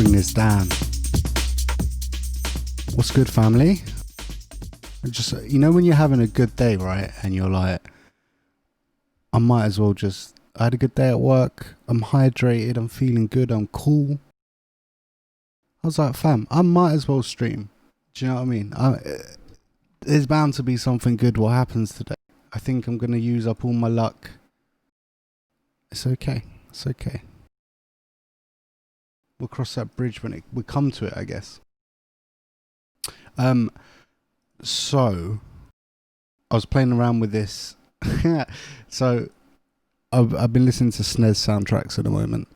bring this down. What's good, family? Just, you know when you're having a good day, right? And you're like, I might as well just, I had a good day at work, I'm hydrated, I'm feeling good, I'm cool. I was like, fam, I might as well stream. Do you know what I mean? There's bound to be something good what happens today. I think I'm going to use up all my luck. It's okay. It's okay. We'll cross that bridge when we come to it, I guess. So I was playing around with this. So I've been listening to SNES soundtracks at the moment,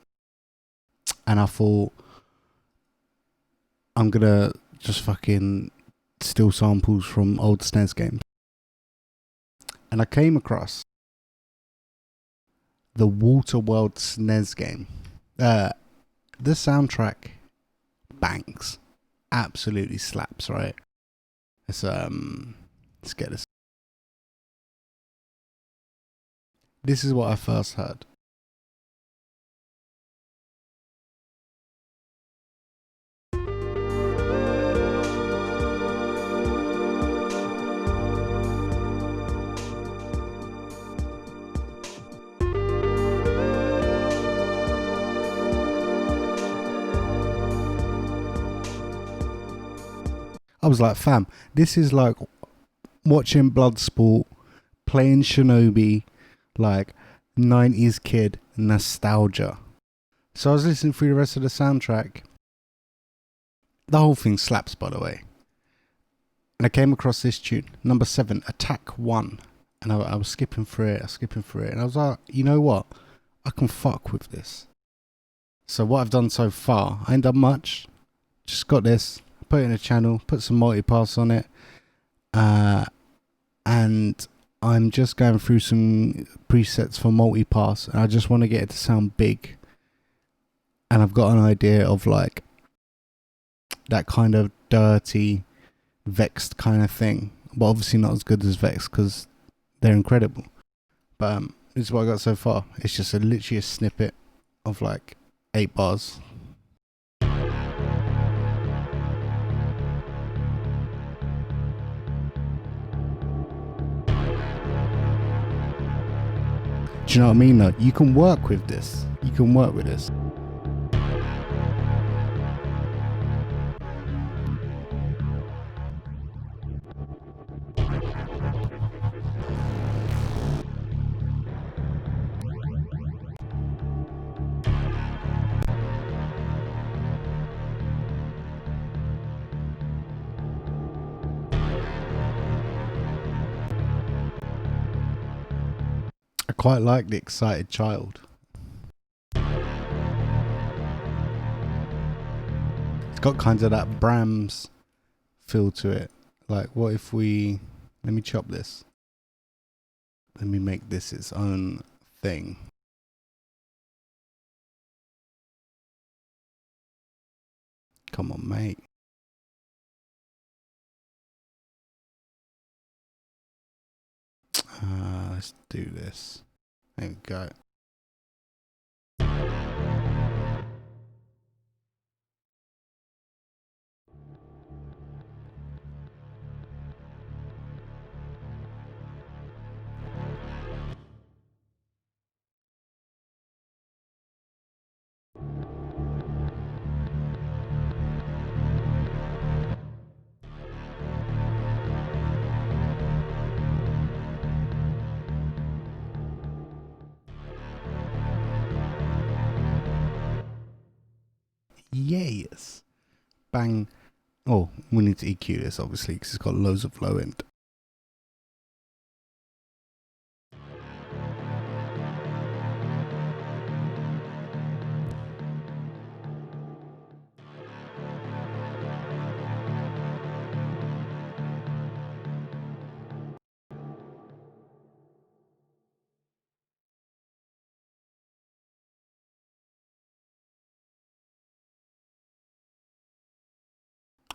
and I thought I'm gonna just fucking steal samples from old SNES games, and I came across the Waterworld SNES game. The soundtrack bangs, absolutely slaps, right? Let's get this. This is what I first heard. I was like, fam, this is like watching Bloodsport, playing Shinobi, like 90s kid nostalgia. So I was listening through the rest of the soundtrack. The whole thing slaps, by the way. And I came across this tune, number 7, Attack 1. And I was skipping through it. And I was like, you know what? I can fuck with this. So what I've done so far, I ain't done much. Just got this, put it in a channel, put some multipass on it. And I'm just going through some presets for multipass. And I just want to get it to sound big. And I've got an idea of like that kind of dirty, Vexed kind of thing, but obviously not as good as Vexed because they're incredible. But this is what I got so far. It's just literally a snippet of like 8 bars. Do you know what I mean? Though you can work with this. I quite like the excited child. It's got kind of that Brahms feel to it. Like, what if we... Let me chop this. Let me make this its own thing. Come on, mate. Let's do this. There we go. Yes. Bang. Oh, we need to EQ this obviously because it's got loads of low end.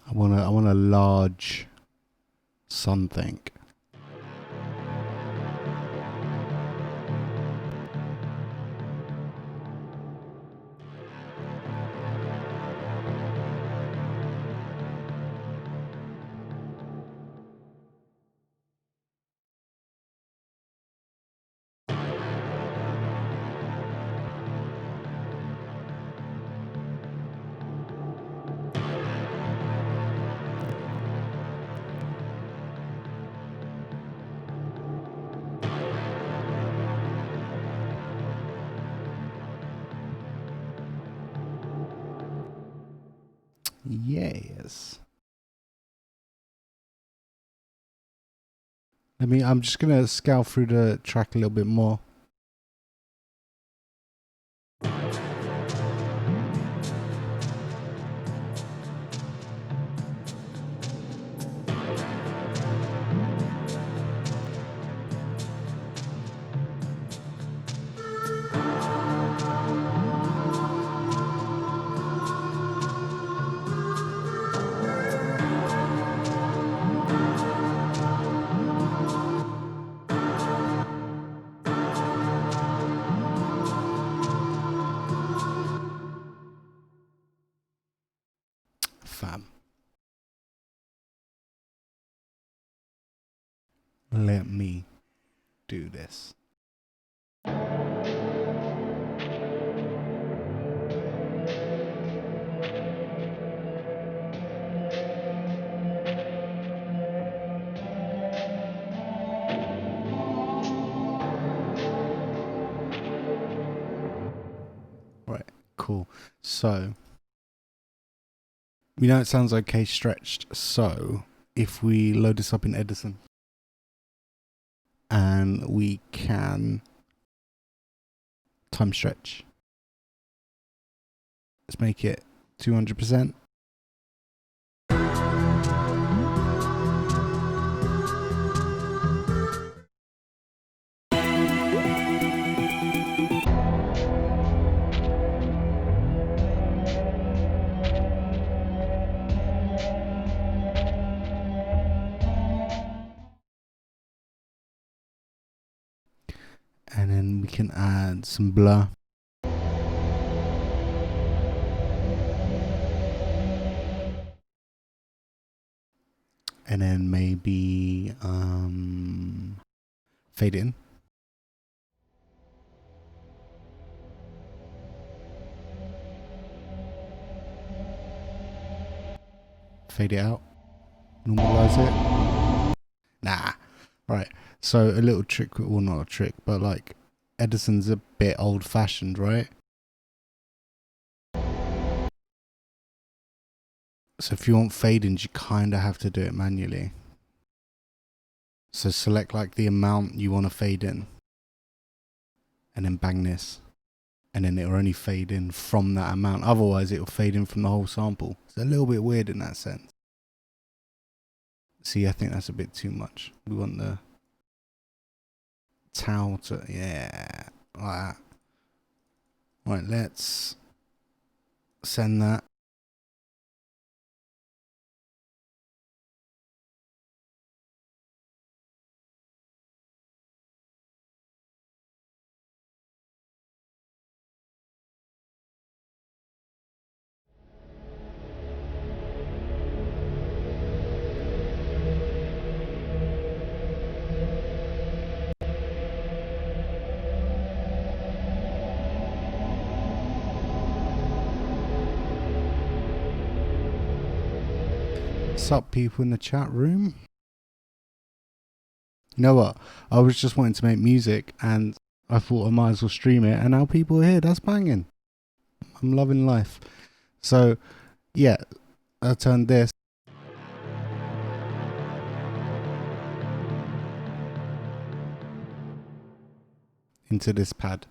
I want a large something. Yes. I'm just gonna scour through the track a little bit more. Fam. Let me do this. Right, cool. So, we know it sounds okay stretched. So, if we load this up in Edison and we can time stretch, let's make it 200%. And then we can add some blur. And then maybe fade in. Fade it out. Normalize it. Nah. Right. So a little trick, well not a trick, but like Edison's a bit old fashioned, right? So if you want fade-ins, you kind of have to do it manually. So select like the amount you want to fade in. And then bang this. And then it'll only fade in from that amount. Otherwise it'll fade in from the whole sample. It's a little bit weird in that sense. See, I think that's a bit too much. We want the towel to, yeah, like that. Right, let's send that. What's up, people in the chat room? You know what? I was just wanting to make music and I thought I might as well stream it, and now people are here. That's banging. I'm loving life. So, yeah, I'll turn this into this pad.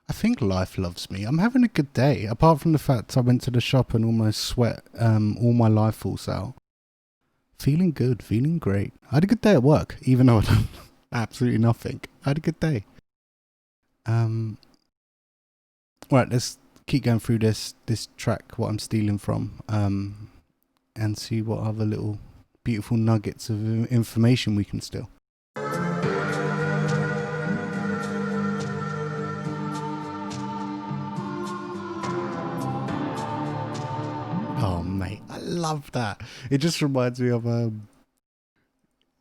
I think life loves me. I'm having a good day. Apart from the fact I went to the shop and almost sweat all my life force out. Feeling good, feeling great. I had a good day at work, even though I done absolutely nothing. I had a good day. Right, let's keep going through this track, what I'm stealing from, and see what other little beautiful nuggets of information we can steal. Oh mate, I love that. It just reminds me of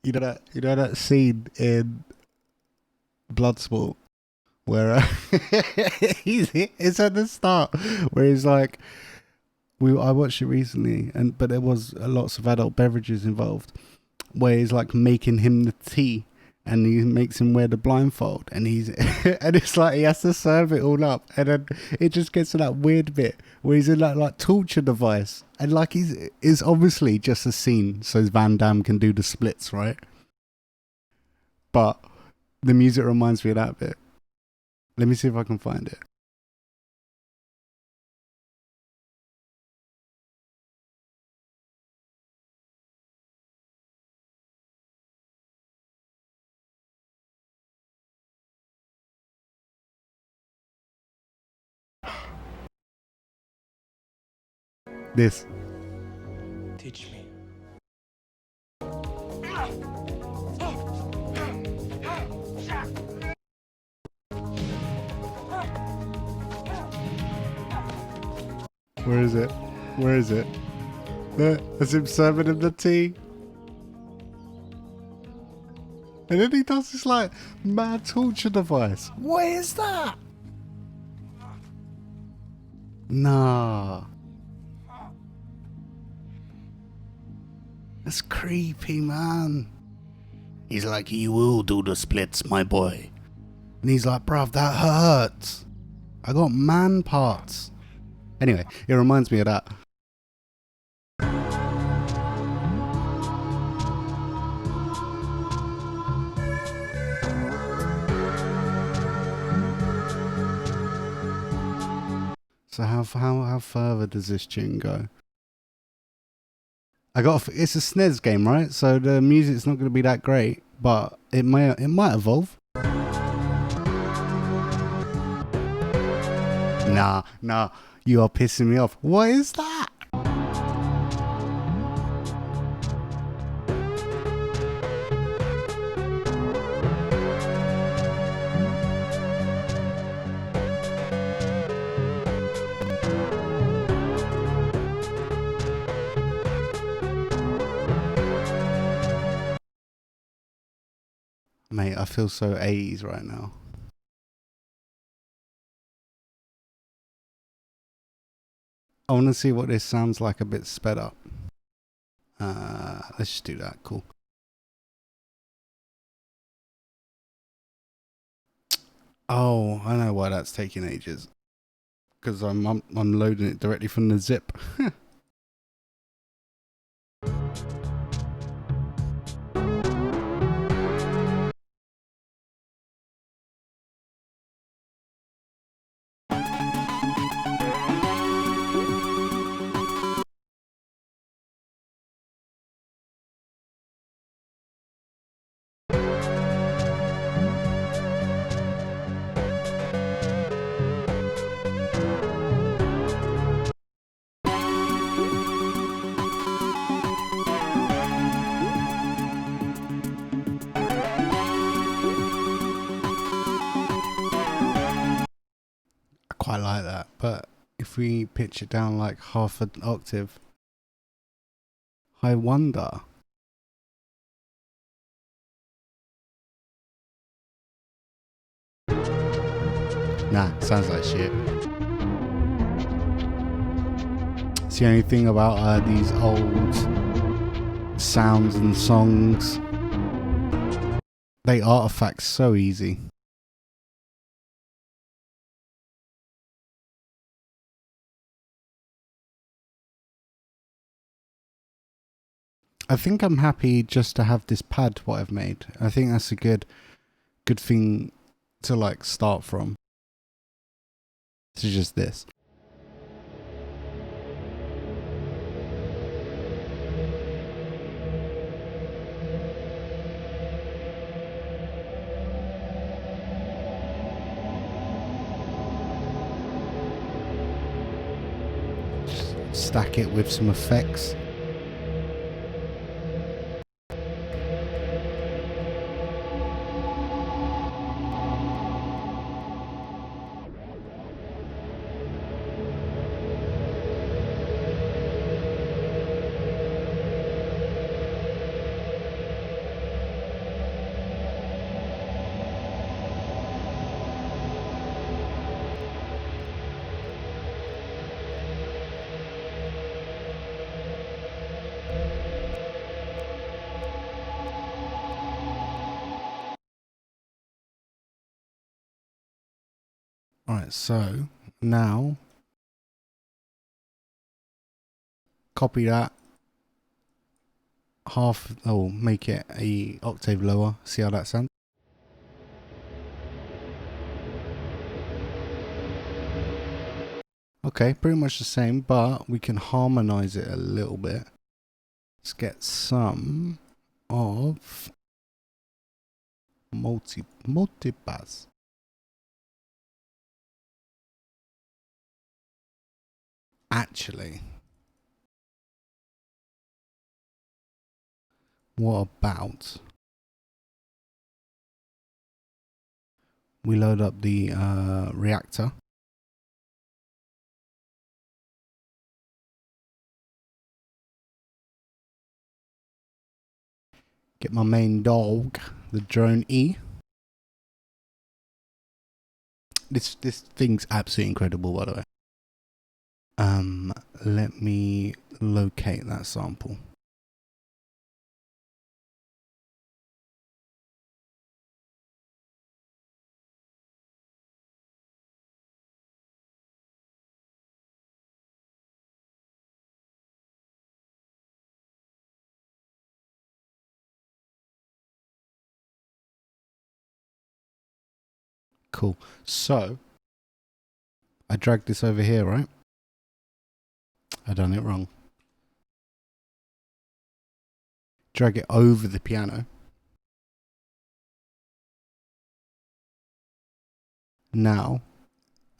you know that scene in Bloodsport where it's at the start where he's like, I watched it recently, but there was lots of adult beverages involved, where he's like making him the tea and he makes him wear the blindfold and he's and it's like he has to serve it all up, and then it just gets to that weird bit where he's in that like torture device, and like it's obviously just a scene so Van Damme can do the splits, right? But the music reminds me of that bit. Let me see if I can find it. This. Teach me. Where is it? Where is it? That's him serving him the tea. And then he does this like mad torture device. What is that? Nah. That's creepy, man. He's like, you will do the splits, my boy. And he's like, bruv, that hurts. I got man parts. Anyway, it reminds me of that. So how further does this tune go? It's a SNES game, right? So the music's not going to be that great, but it might evolve. Nah, you are pissing me off. What is that? Mate, I feel so 80s right now. I want to see what this sounds like a bit sped up. Let's just do that. Cool. Oh, I know why that's taking ages. Because I'm loading it directly from the zip. Quite like that, but if we pitch it down like half an octave, I wonder. Nah, sounds like shit. It's the only thing about these old sounds and songs. They artifact so easy. I think I'm happy just to have this pad what I've made. I think that's a good thing to like start from. To just this. Just stack it with some effects. Right, so now copy that half, or make it a octave lower. See how that sounds? Okay, pretty much the same, but we can harmonize it a little bit. Let's get some of multipass. Actually, what about we load up the reactor? Get my main dog, the drone E. This thing's absolutely incredible, by the way. Let me locate that sample. Cool. So I dragged this over here, right? I done it wrong. Drag it over the piano. Now,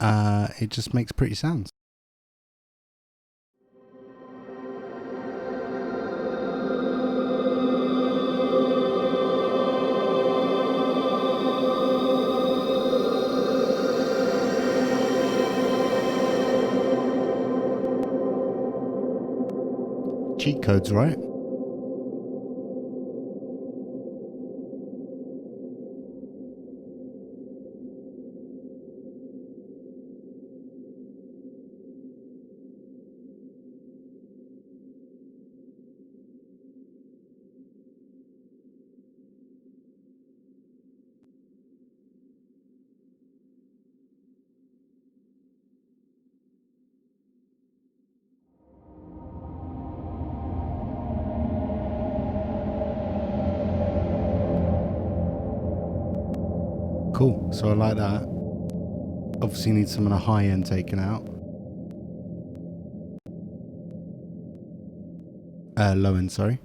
it just makes pretty sounds. Cheat codes, right? Cool. So I like that. Obviously need some of the high end taken out. Low end, sorry.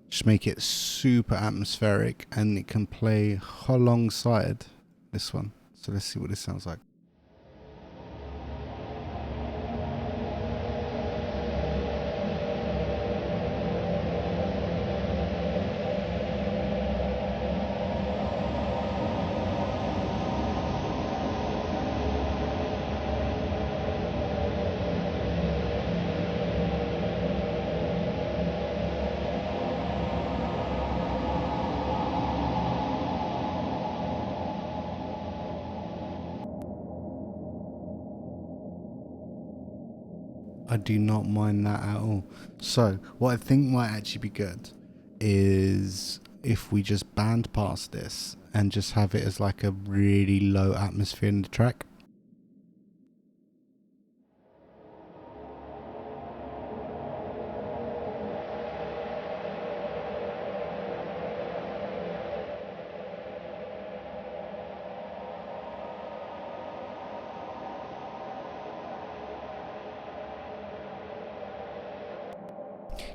Just make it super atmospheric, and it can play alongside this one. So let's see what this sounds like. I do not mind that at all. So what I think might actually be good is if we just band past this and just have it as like a really low atmosphere in the track.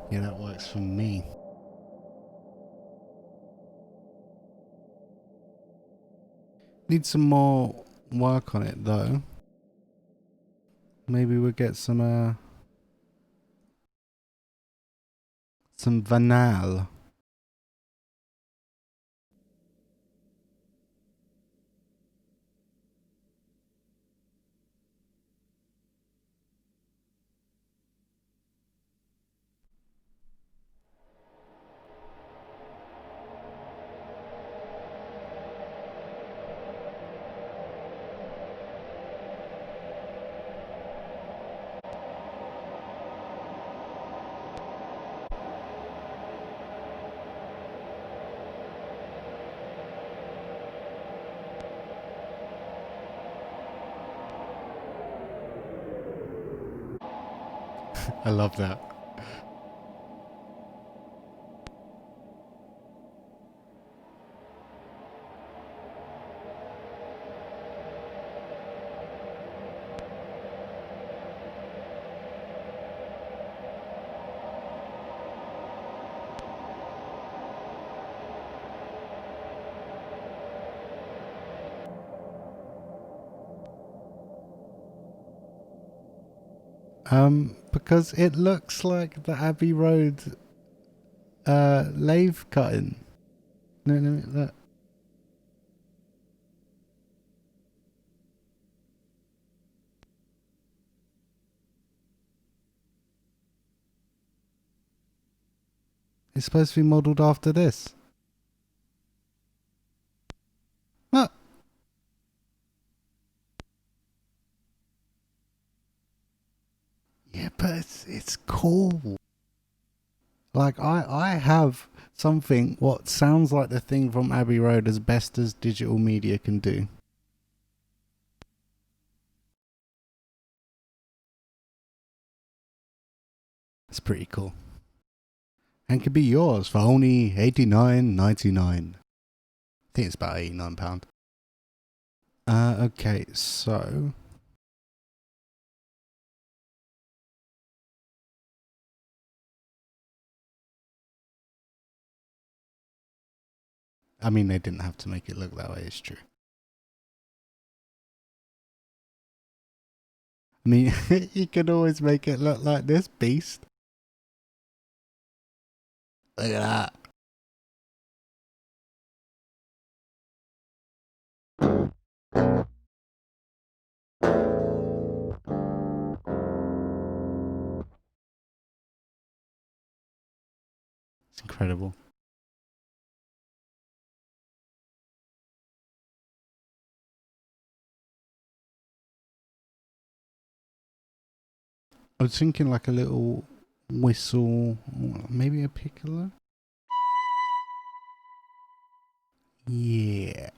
Yeah, that works for me. Need some more work on it though. Maybe we'll get some vanille. I love that. Because it looks like the Abbey Road lathe cutting. No, no, look. It's supposed to be modelled after this. What? Yeah, but it's cool. Like I have something what sounds like the thing from Abbey Road as best as digital media can do. It's pretty cool. And could be yours for only £89.99. I think it's about £89. Okay, so I mean they didn't have to make it look that way, it's true. I mean you could always make it look like this beast. Look at that. It's incredible. I was thinking like a little whistle, maybe a piccolo. Yeah.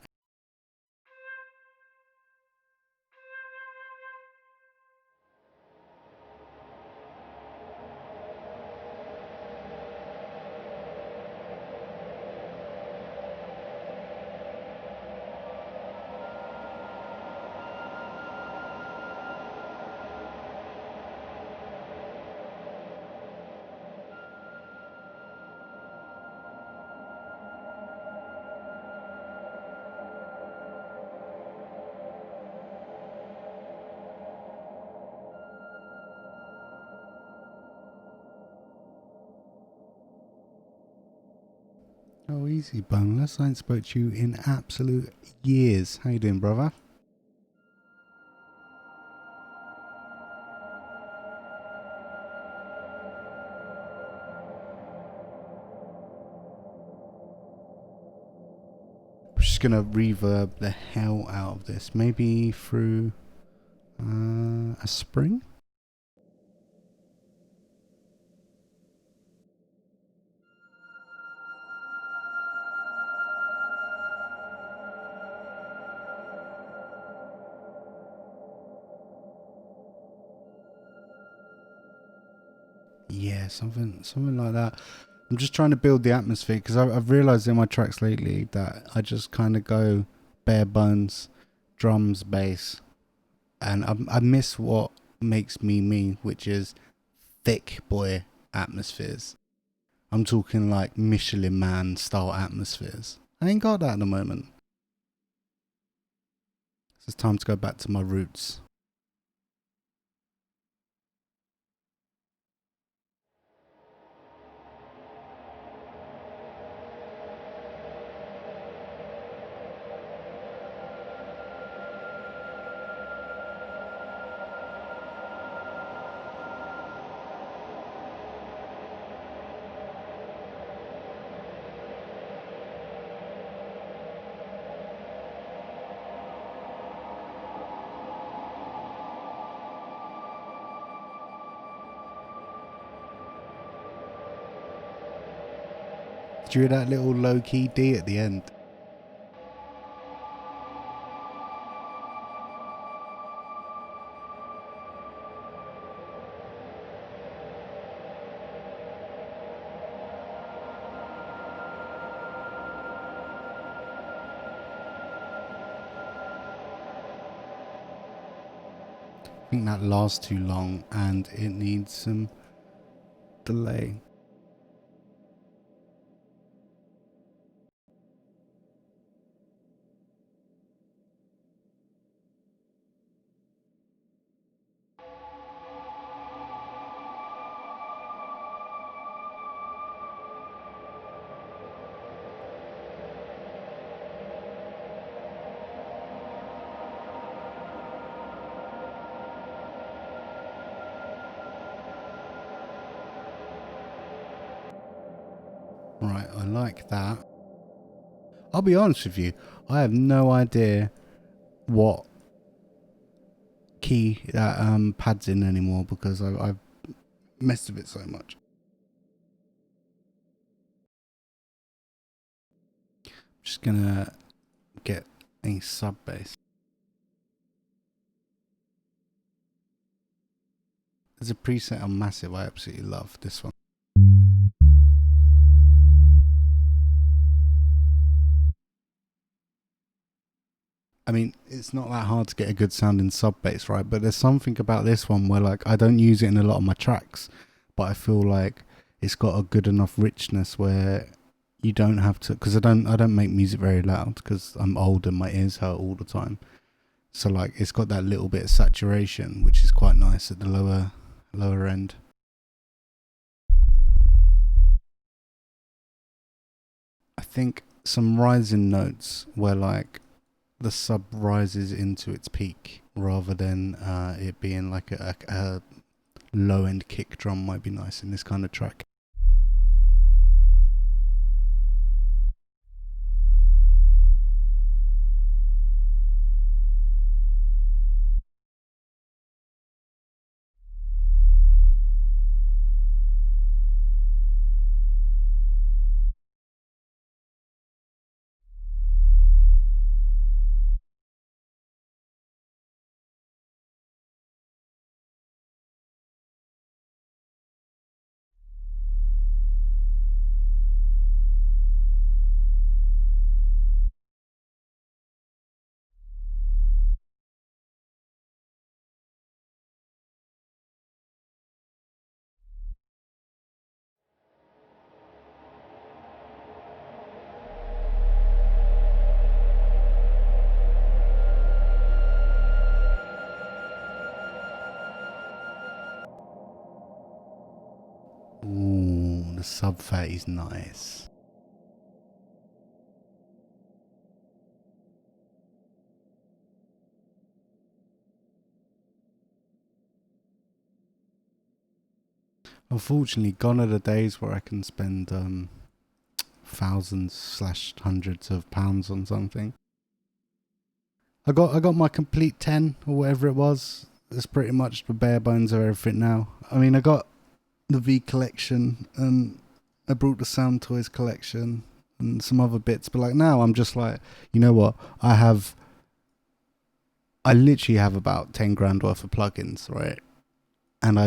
Oh, easy, boneless. I ain't spoke to you in absolute years. How you doing, brother? I'm just gonna reverb the hell out of this. Maybe through a spring? Yeah, something like that. I'm just trying to build the atmosphere because I've realised in my tracks lately that I just kind of go bare bones, drums, bass, and I miss what makes me me, which is thick boy atmospheres. I'm talking like Michelin Man style atmospheres. I ain't got that at the moment. So it's time to go back to my roots. Did you hear that little low key D at the end? think that lasts too long and it needs some delay. Right, I like that. I'll be honest with you, I have no idea what key that pad's in anymore because I've messed with it so much. Just gonna get a sub bass. There's a preset on Massive I absolutely love, this one. I mean, it's not that hard to get a good sounding sub bass, right? But there's something about this one where like I don't use it in a lot of my tracks, but I feel like it's got a good enough richness where you don't have to, because I don't make music very loud because I'm old and my ears hurt all the time. So like it's got that little bit of saturation, which is quite nice at the lower end. I think some rising notes where like the sub rises into its peak rather than it being like a low end kick drum might be nice in this kind of track. Ooh, the sub fat is nice. Unfortunately, gone are the days where I can spend thousands/hundreds of pounds on something. I got my complete 10 or whatever it was. It's pretty much the bare bones of everything now. I mean, I got the V collection and I brought the Sound Toys collection and some other bits, but like now I'm just like, you know what? I literally have about 10 grand worth of plugins, right? And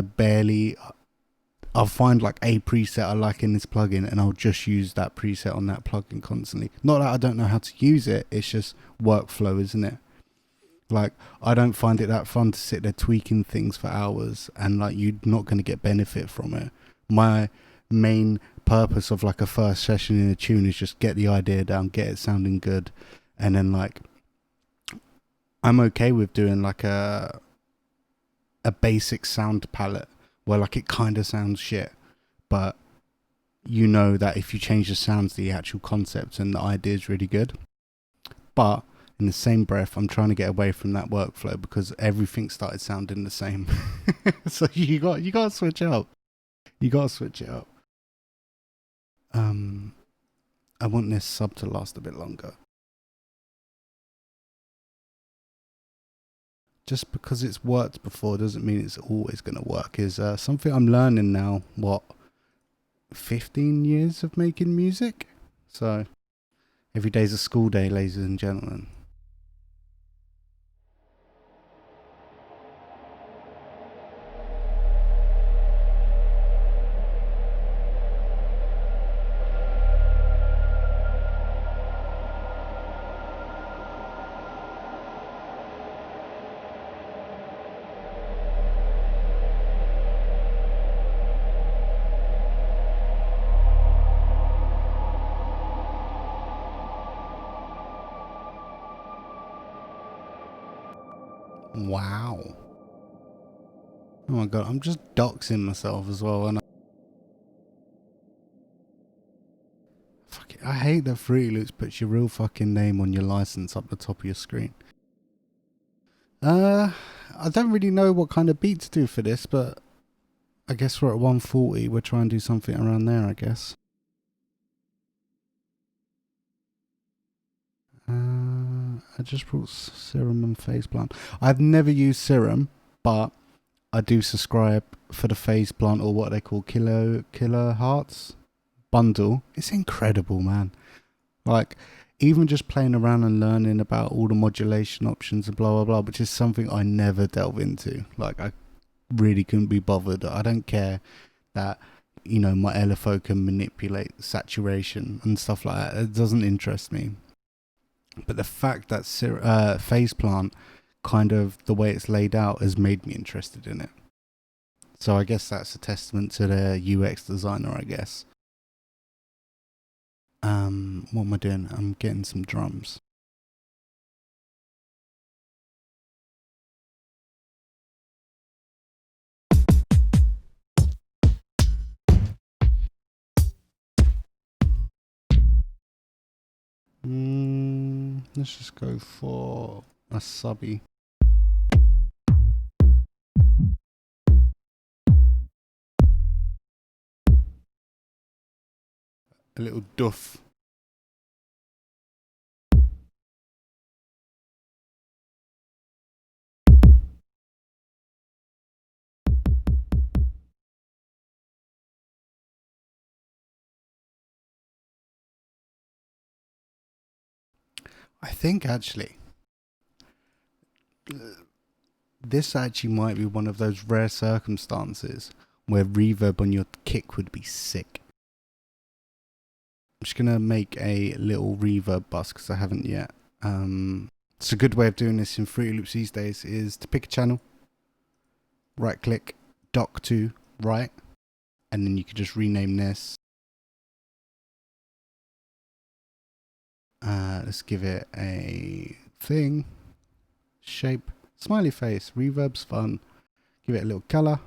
I'll find like a preset I like in this plugin and I'll just use that preset on that plugin constantly. Not that I don't know how to use it, it's just workflow, isn't it? Like, I don't find it that fun to sit there tweaking things for hours and like you're not going to get benefit from it. My main purpose of like a first session in a tune is just get the idea down, get it sounding good, and then like I'm okay with doing like a basic sound palette where like it kind of sounds shit, but you know that if you change the sounds, the actual concept and the idea is really good. But in the same breath, I'm trying to get away from that workflow because everything started sounding the same. So you got to switch it up. You got to switch it up. I want this sub to last a bit longer. Just because it's worked before doesn't mean it's always going to work. Is something I'm learning now. What, 15 years of making music? So every day's a school day, ladies and gentlemen. Wow. Oh my god, I'm just doxing myself as well. And fuck it, I hate that Fruity Loops puts your real fucking name on your license up the top of your screen. I don't really know what kind of beat to do for this, but I guess we're at 140. We'll try and do something around there, I guess. I just brought Serum and Phase Plant. I've never used Serum, but I do subscribe for the Phase Plant, or what they call Killer Hearts bundle. It's incredible, man. Like, even just playing around and learning about all the modulation options and blah blah blah, which is something I never delve into. Like, I really couldn't be bothered. I don't care that, you know, my LFO can manipulate saturation and stuff like that. It doesn't interest me. But the fact that Phase Plant, kind of the way it's laid out, has made me interested in it. So I guess that's a testament to their UX designer, I guess. What am I doing? I'm getting some drums. Let's just go for a subby. A little duff. I think actually, this actually might be one of those rare circumstances where reverb on your kick would be sick. I'm just going to make a little reverb bus because I haven't yet. It's a good way of doing this in Fruity Loops these days is to pick a channel, right click, dock to right, and then you can just rename this. Let's give it a thing, shape, smiley face, reverb's fun. Give it a little color.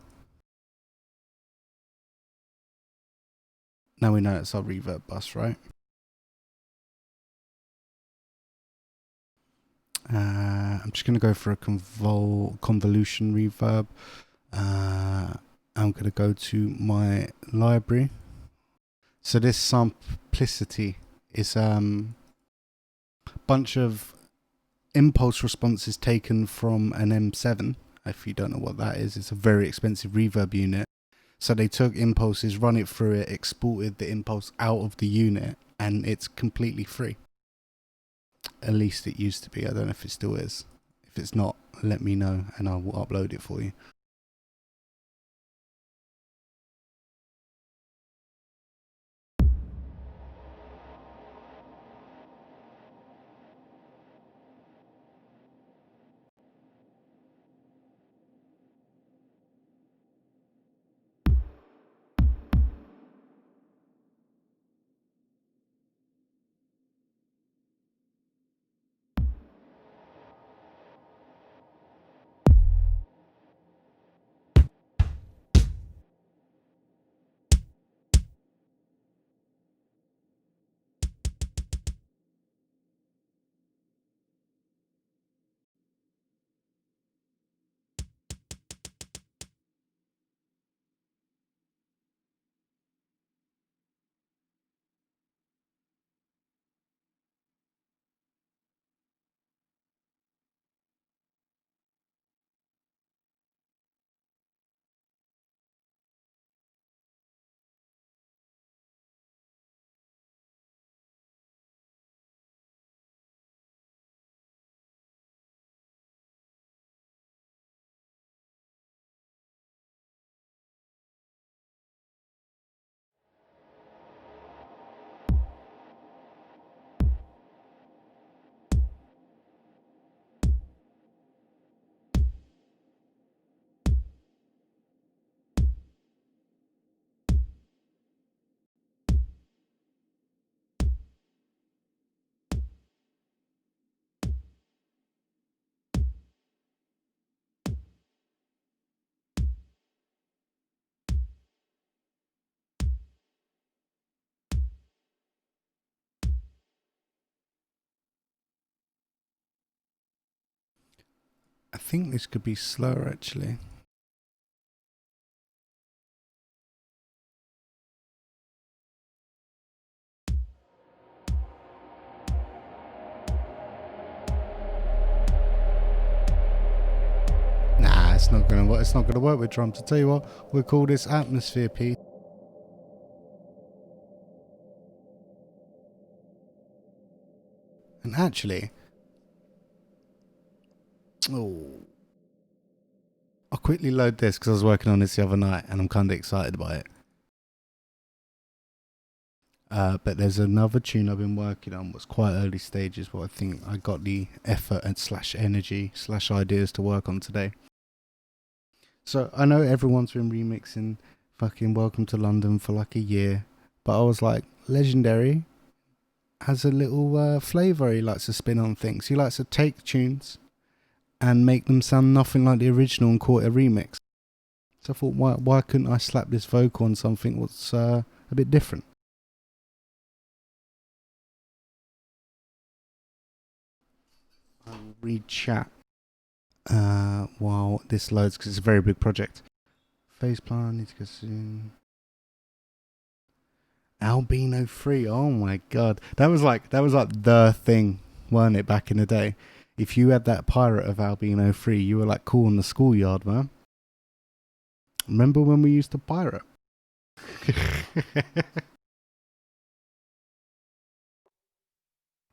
Now we know it's our reverb bus, right? I'm just going to go for a convolution reverb. I'm going to go to my library. So this simplicity is a bunch of impulse responses taken from an M7. If you don't know what that is, it's a very expensive reverb unit. So they took impulses, run it through it, exported the impulse out of the unit, and it's completely free. At least it used to be. I don't know if it still is. If it's not, let me know and I will upload it for you. I think this could be slower actually. Nah, it's not gonna work. It's not gonna work with drums. I tell you what, we'll call this atmosphere piece. And actually, I'll quickly load this because I was working on this the other night and I'm kind of excited by it. But there's another tune I've been working on. What's quite early stages, but I think I got the effort and slash energy slash ideas to work on today. So I know everyone's been remixing fucking Welcome to London for like a year, but I was like, Legendary has a little flavour he likes to spin on things. He likes to take tunes and make them sound nothing like the original and call it a remix. So I thought, why couldn't I slap this vocal on something that's a bit different? I'll read chat while this loads because it's a very big project. Phase plan, need to go soon. Albino free. Oh my god, that was like the thing, weren't it, back in the day? If you had that pirate of albino free, you were like cool in the schoolyard, man. Remember when we used to pirate?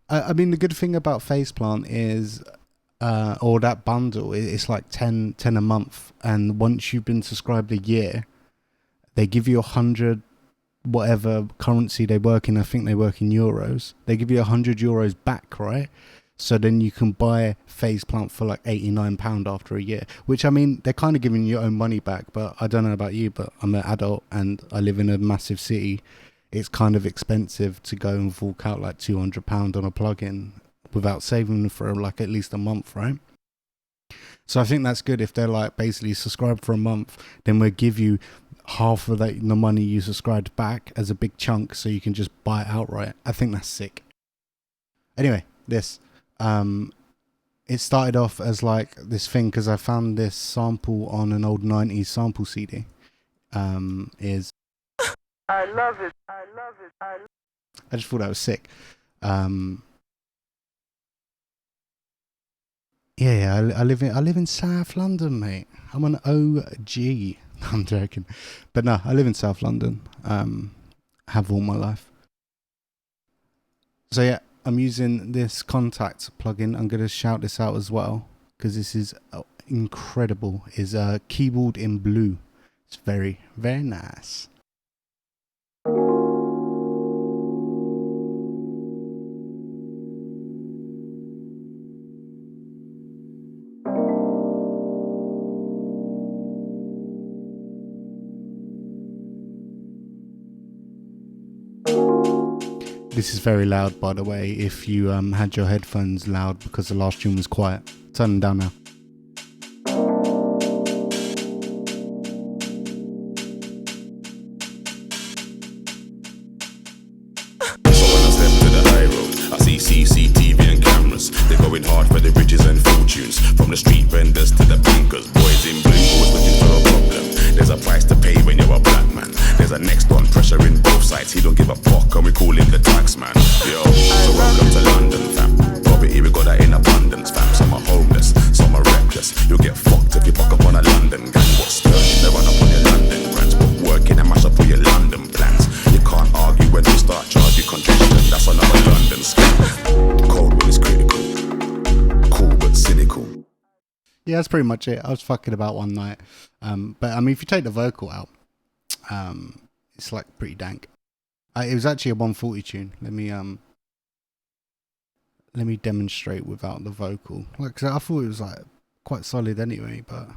I mean, the good thing about Faceplant is, or that bundle, it's like 10 a month. And once you've been subscribed a year, they give you 100, whatever currency they work in. I think they work in euros. They give you 100 euros back, right? So then you can buy Faceplant for like £89 after a year. Which, I mean, they're kind of giving you your own money back. But I don't know about you, but I'm an adult and I live in a massive city. It's kind of expensive to go and fork out like £200 on a plugin without saving for like at least a month, right? So I think that's good. If they're like basically subscribe for a month, then we'll give you half of the money you subscribed back as a big chunk so you can just buy it outright. I think that's sick. Anyway, this it started off as like this thing because I found this sample on an old 90s sample CD. Is I love it. I just thought that was sick. Yeah, I live in South London, mate. I'm an OG. I'm joking, but no, I live in South London. Have all my life. So yeah, I'm using this Contact plugin. I'm gonna shout this out as well because this is incredible. Is a keyboard in blue. It's very, very nice. This is very loud, by the way. If you had your headphones loud because the last tune was quiet, turn them down now. CCTV and cameras, they're going hard for the riches and fortunes. From the street vendors to the bankers, boys in blue always looking for a problem. There's a price to pay when you're a black man. There's a next one, pressure in both sides. He don't give a fuck and we call him the tax man. Yo, so welcome to London, fam. Property we got that in abundance, fam. Some are homeless, some are reckless. You'll get fucked if you fuck up on a London gang. What's sturdy, they run up on your London brands. Put work in and mash up all your London plans. You can't argue when we start charge you congestion. That's another London scam. Cold when it's critical, cool but cynical. Yeah, that's pretty much it. I was fucking about one night. But I mean, if you take the vocal out, it's like pretty dank. It was actually a 140 tune. Let me demonstrate without the vocal. Like, 'cause I thought it was like quite solid anyway, but.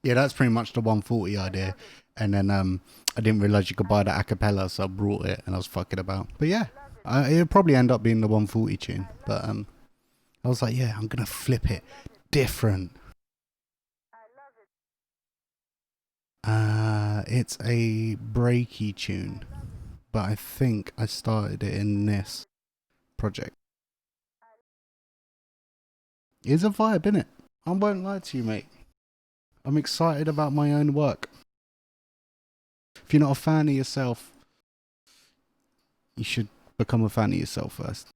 Yeah, that's pretty much the 140 idea. And then I didn't realize you could buy the acapella, so I brought it and I was fucking about. But yeah, it'll probably end up being the 140 tune. But I was like, yeah, I'm gonna flip it different. It's a breaky tune, but I think I started it in this project. It's a vibe, innit? I won't lie to you, mate. I'm excited about my own work. If you're not a fan of yourself, you should become a fan of yourself first.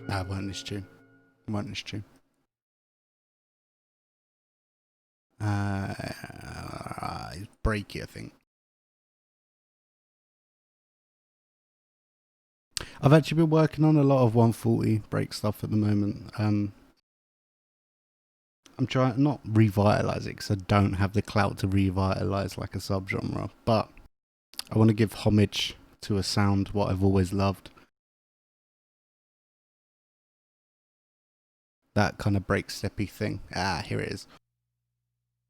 Nah, it weren't this tune. It weren't this tune. It's breaky, I think. I've actually been working on a lot of 140 break stuff at the moment. I'm trying not revitalize it because I don't have the clout to revitalize like a subgenre, but I want to give homage to a sound what I've always loved. That kind of break steppy thing. Here it is.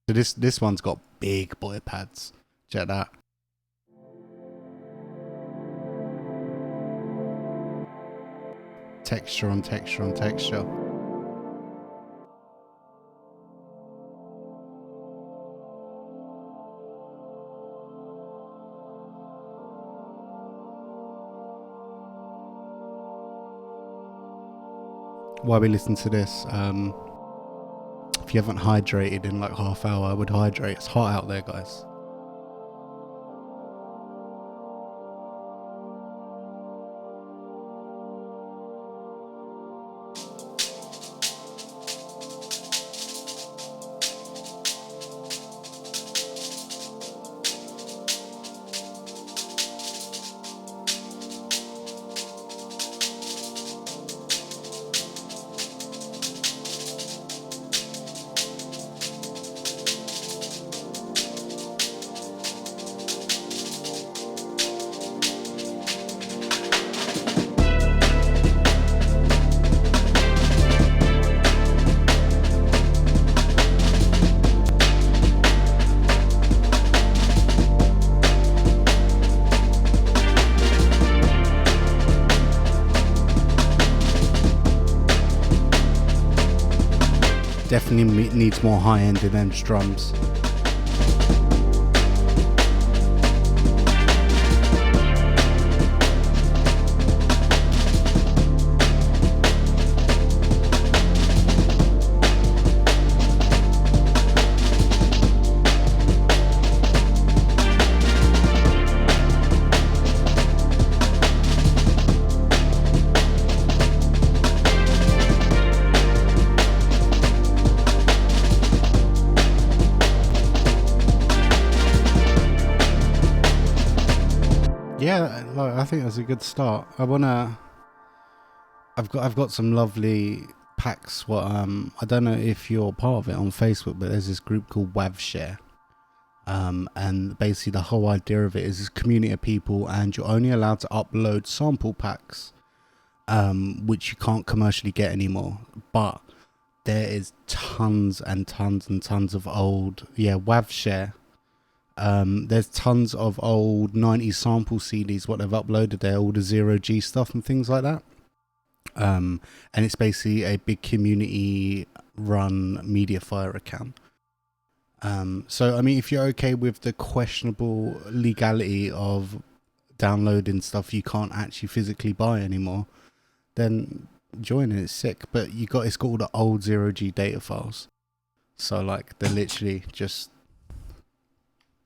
So this one's got big boy pads. Check that. Texture on texture on texture. While we listen to this, if you haven't hydrated in like half hour, I would hydrate. It's hot out there, guys. Definitely needs more high end in them drums. Yeah, like, I think that's a good start. I've got some lovely packs. What I don't know if you're part of it on Facebook, but there's this group called WavShare. And basically the whole idea of it is this community of people, and you're only allowed to upload sample packs, which you can't commercially get anymore. But there is tons and tons and tons of old WavShare. There's tons of old 90s sample CDs, what they've uploaded there, all the 0G stuff and things like that. And it's basically a big community run MediaFire account. So, I mean, if you're okay with the questionable legality of downloading stuff you can't actually physically buy anymore, then join it. It's sick. But it's got all the old 0G data files. So, like, they're literally just...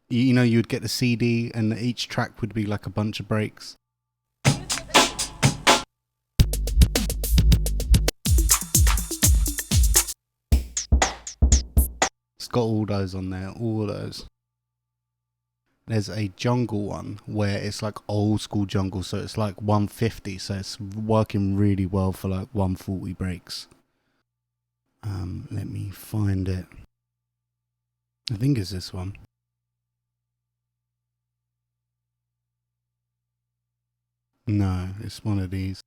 You know, you'd get the CD and each track would be like a bunch of breaks. It's got all those on there, all those. There's a jungle one where it's like old school jungle, so it's like 150, so it's working really well for like 140 breaks. Let me find it. I think it's this one. No, it's one of these.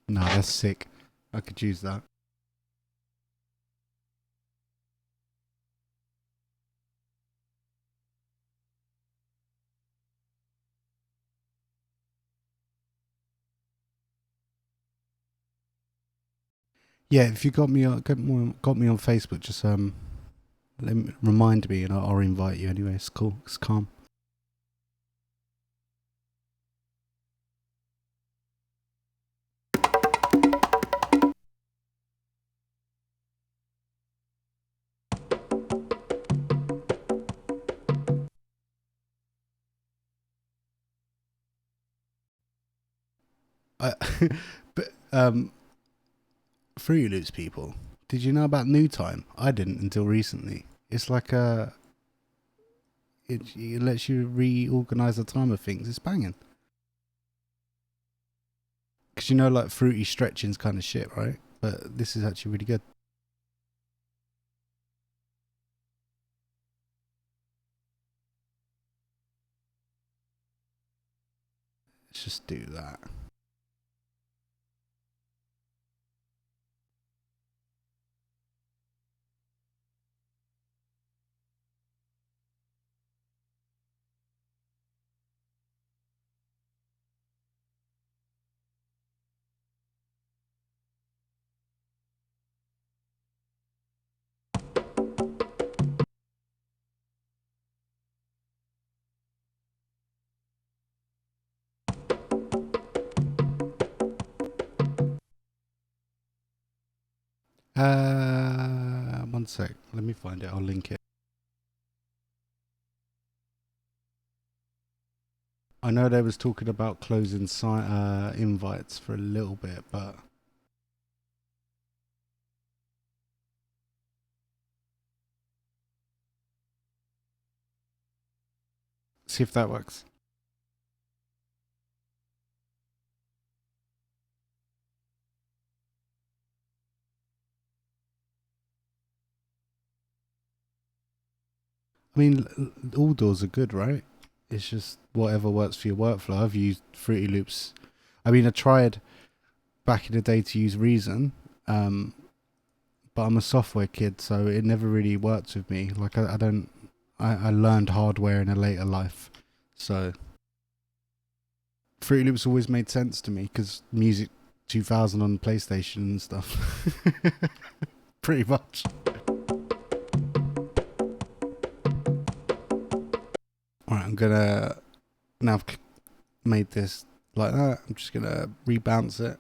No, that's sick. I could use that. Yeah, if you got me on Facebook, just remind me and I'll invite you anyway. It's cool. It's calm. But Fruity Loops people, did you know about New Time? I didn't until recently. It's like it lets you reorganize the time of things. It's banging. Because you know, like fruity stretching's kind of shit, right? But this is actually really good. Let's just do that. One sec. Let me find it. I'll link it. I know they was talking about closing invites for a little bit, but see if that works. I mean, all doors are good, right? It's just whatever works for your workflow. I've used Fruity Loops. I mean, I tried back in the day to use Reason, but I'm a software kid, so it never really worked with me. Like I learned hardware in a later life, so Fruity Loops always made sense to me because Music 2000 on PlayStation and stuff. Pretty much. Alright, I'm gonna, now I've made this like that, I'm just gonna rebounce it.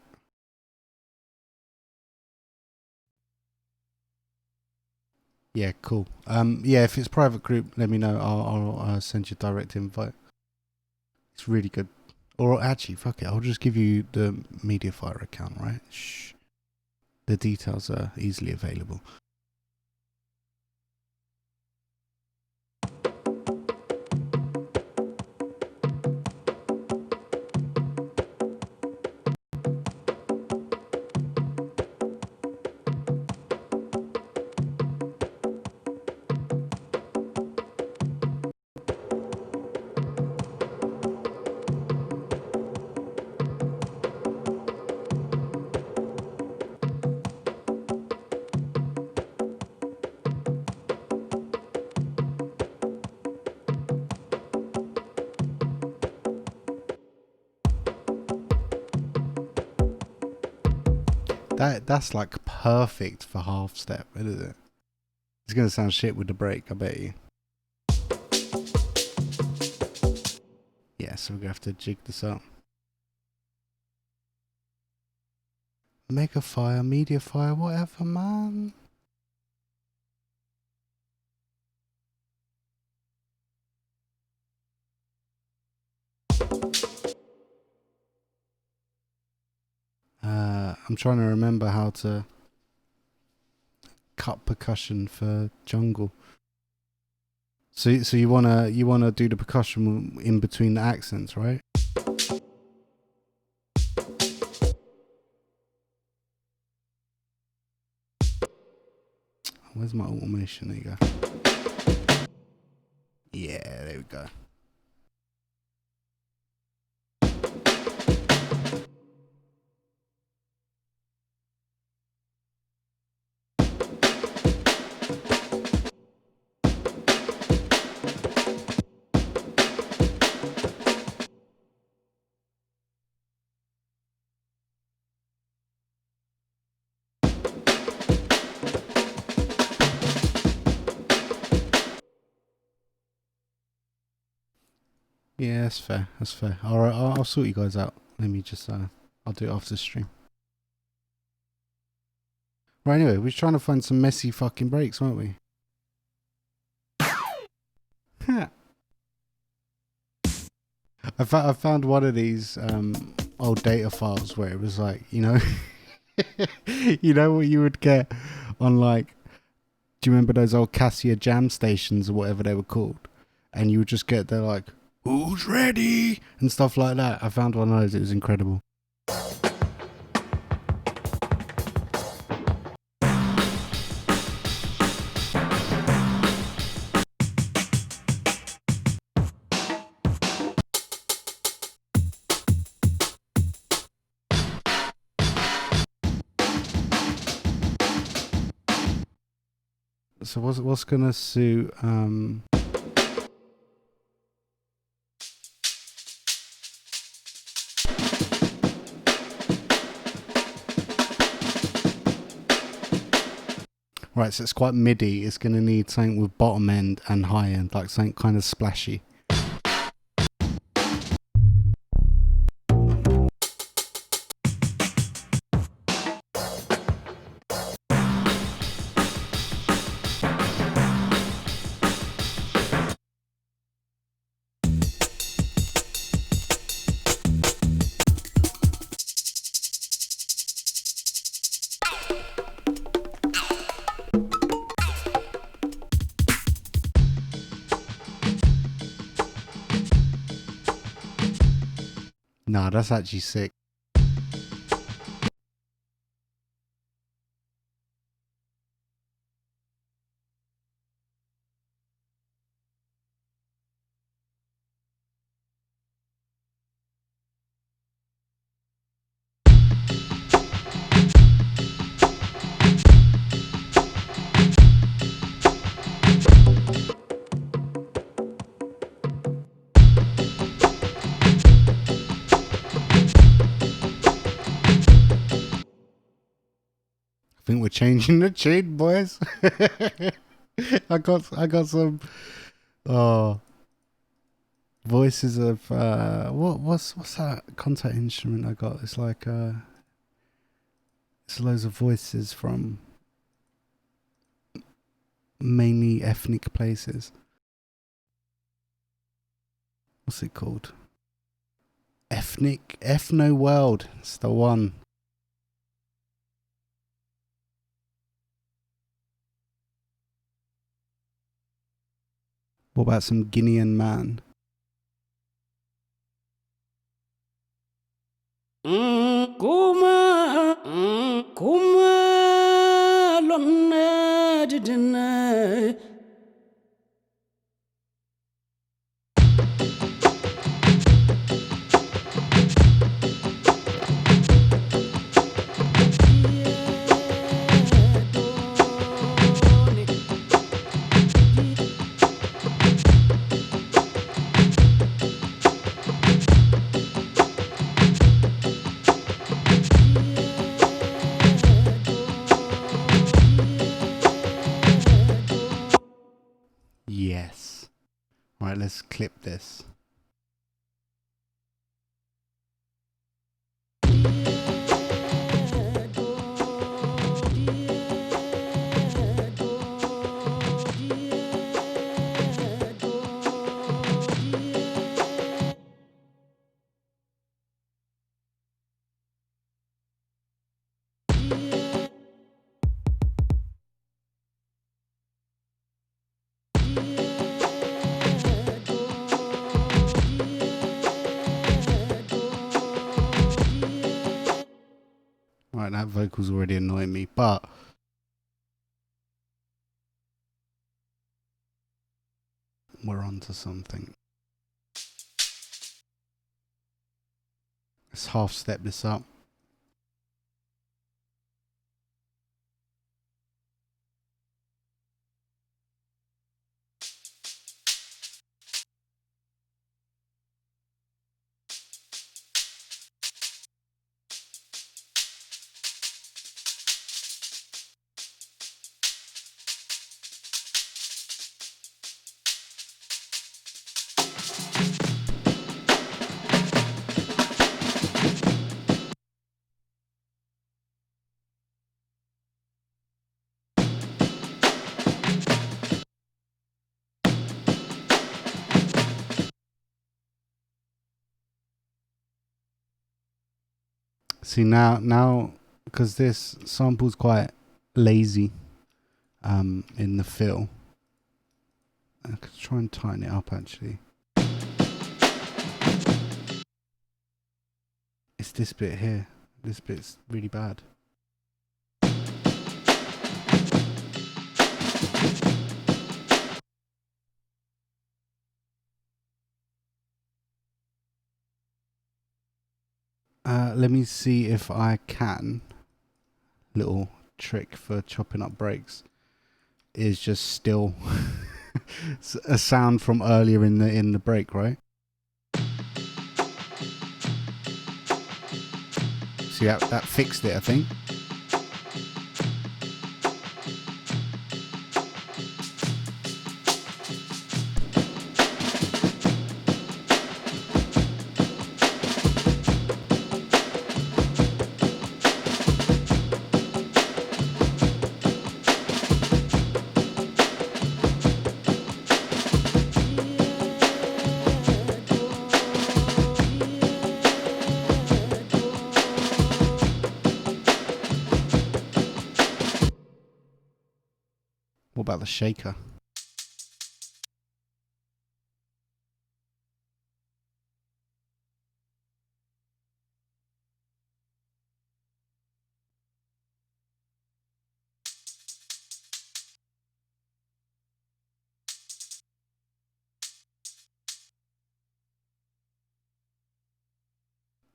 Yeah, cool. Yeah, if it's private group, let me know. I'll send you a direct invite. It's really good. Or actually, fuck it, I'll just give you the Mediafire account, right? Shh. The details are easily available. That's like perfect for half step, isn't it? It's gonna sound shit with the break, I bet you. Yeah, so we're gonna have to jig this up. Megafire, Mediafire, whatever, man. I'm trying to remember how to cut percussion for jungle. So you wanna do the percussion in between the accents, right? Where's my automation? There you go. Yeah, there we go. Yeah, that's fair. That's fair. All right, I'll sort you guys out. Let me just I'll do it after the stream. Right. Anyway, we're trying to find some messy fucking breaks, weren't we? I found one of these old data files where it was like, you know, you know what you would get on like, do you remember those old Cassia jam stations or whatever they were called? And you would just get there like, who's ready? And stuff like that. I found one of those. It was incredible. So what's gonna suit right, so it's quite MIDI. It's gonna need something with bottom end and high end, like something kind of splashy. Nah, that's actually sick. I think we're changing the tune, boys. I got some voices of what's that contact instrument I got? It's like it's loads of voices from mainly ethnic places. What's it called? Ethno World. It's the one. What about some Guinean man? Yes. Right, let's clip this. Right, that vocal's already annoying me, but we're on to something. Let's half step this up. See now, because this sample's quite lazy, in the fill. I could try and tighten it up actually. It's this bit here. This bit's really bad. Let me see if I can. Little trick for chopping up breaks is just still a sound from earlier in the break, right? See that fixed it, I think. What about the shaker?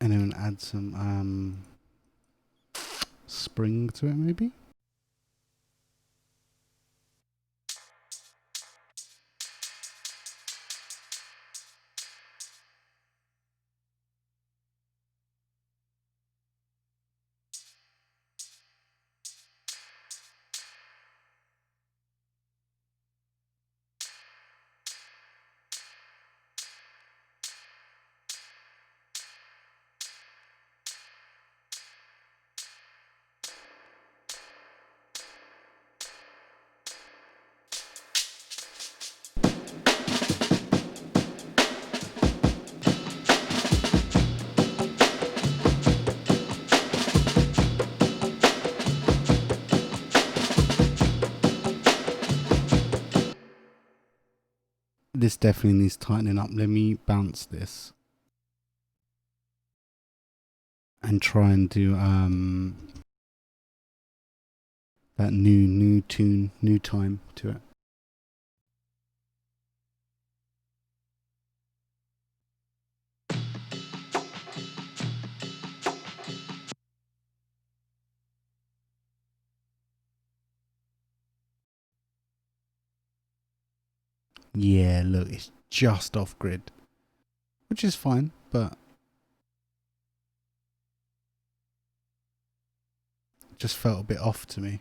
And then add some spring to it, maybe. This definitely needs tightening up. Let me bounce this and try and do that new tune, new time to it. Yeah, look, it's just off grid, which is fine, but it just felt a bit off to me.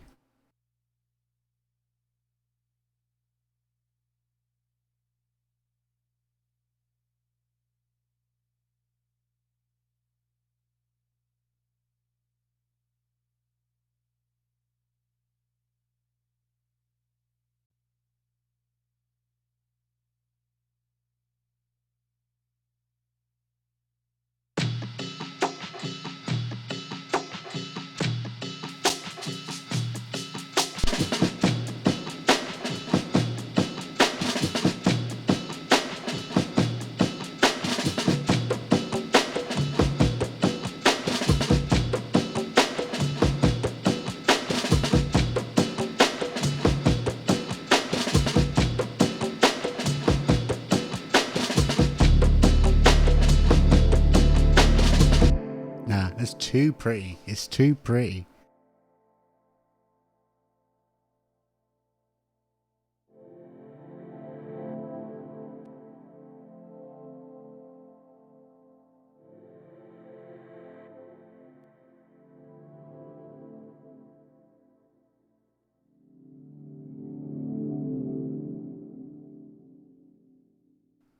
too pretty. It's too pretty.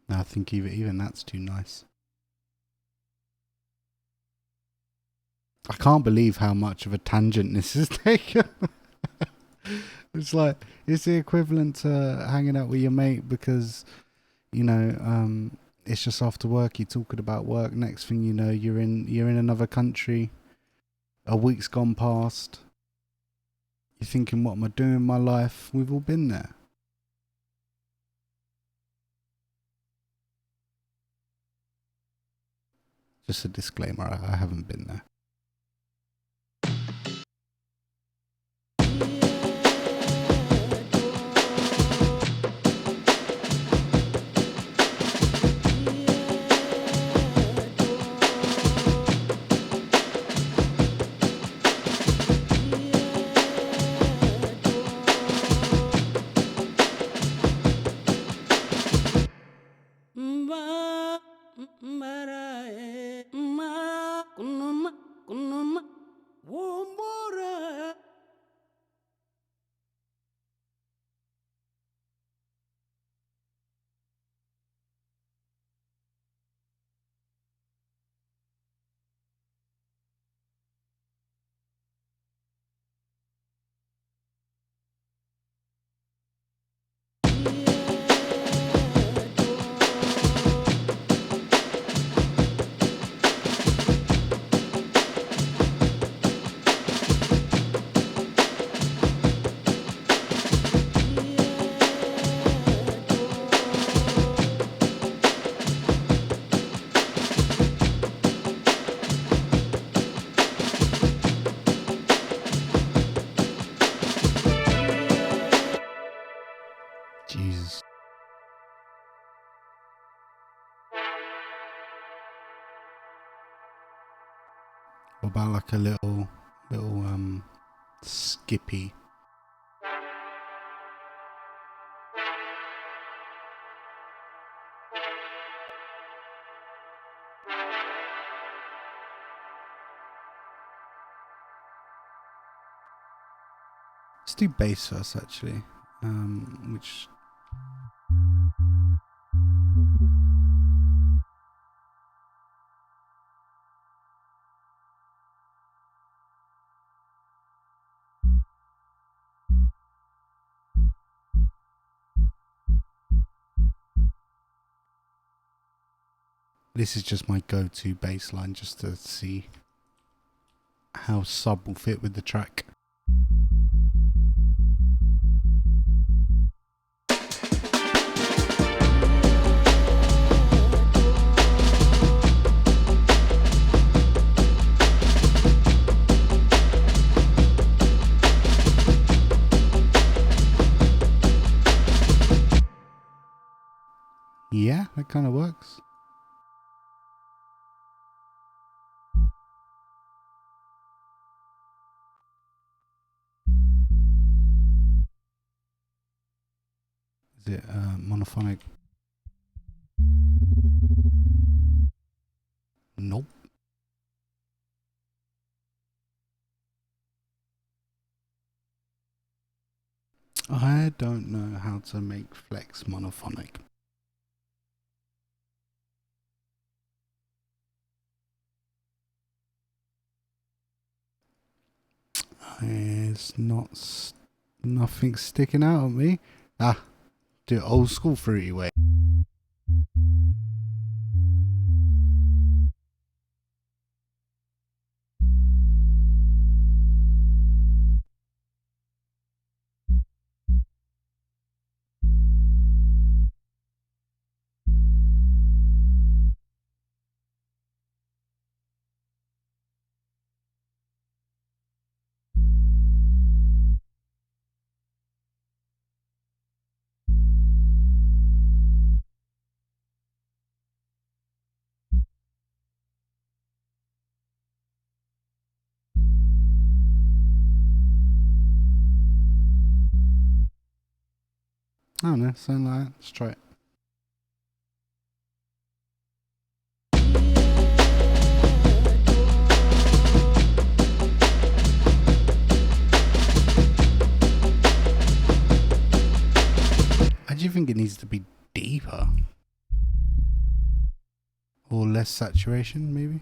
No, I think even that's too nice. I can't believe how much of a tangent this is taken. It's like, it's the equivalent to hanging out with your mate because, you know, it's just after work, you're talking about work. Next thing you know, you're in another country. A week's gone past. You're thinking, what am I doing in my life? We've all been there. Just a disclaimer, I haven't been there. Jesus. What about like a little skippy? Let's do bass first, actually. Which this is just my go-to bass line, just to see how sub will fit with the track. Yeah, that kind of works. Is it monophonic? Nope. I don't know how to make flex monophonic. It's not, nothing sticking out at me. Ah, do it old school fruity way. I don't know, something like that. Let's try it. I do think it needs to be deeper. Or less saturation, maybe?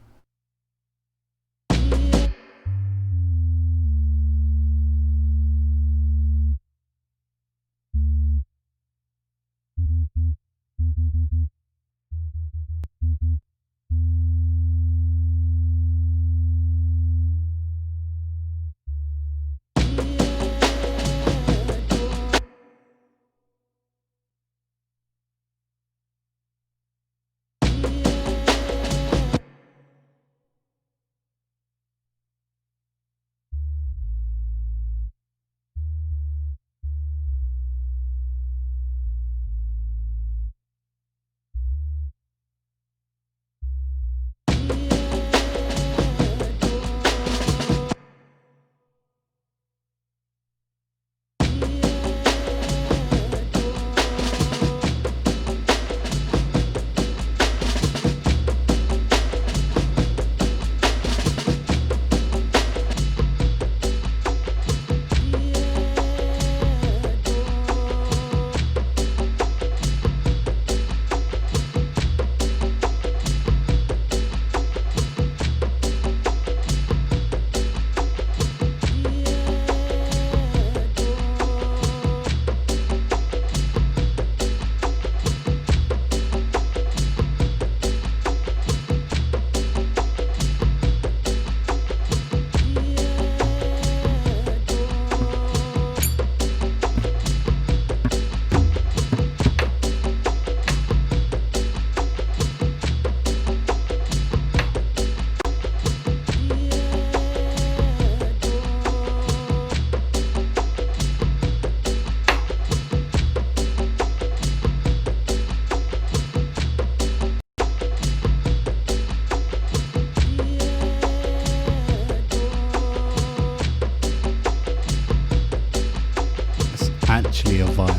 Actually a vibe.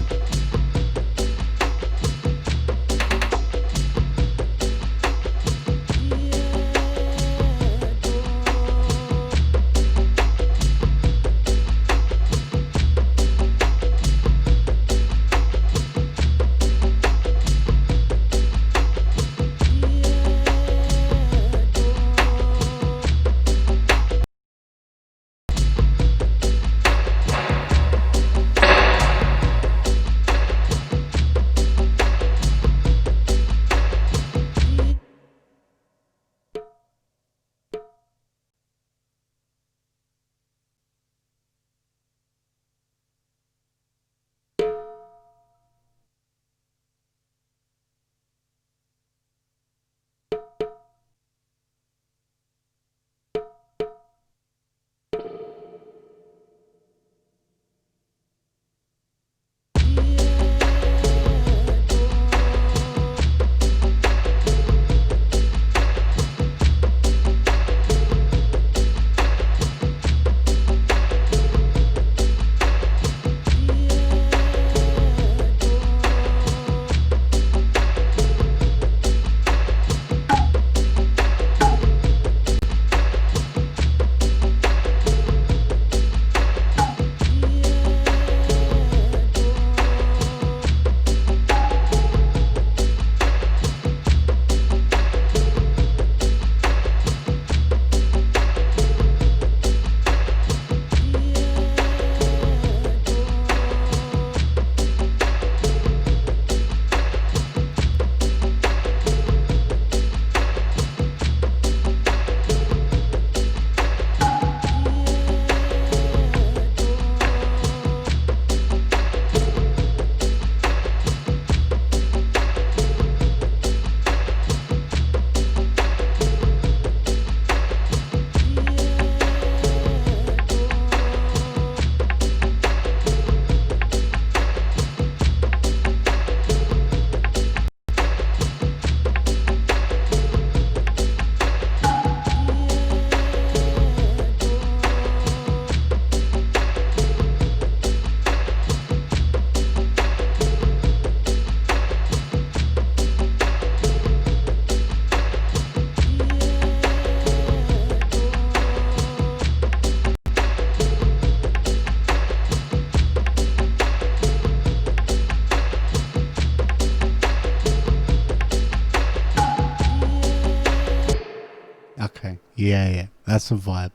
Yeah, that's a vibe.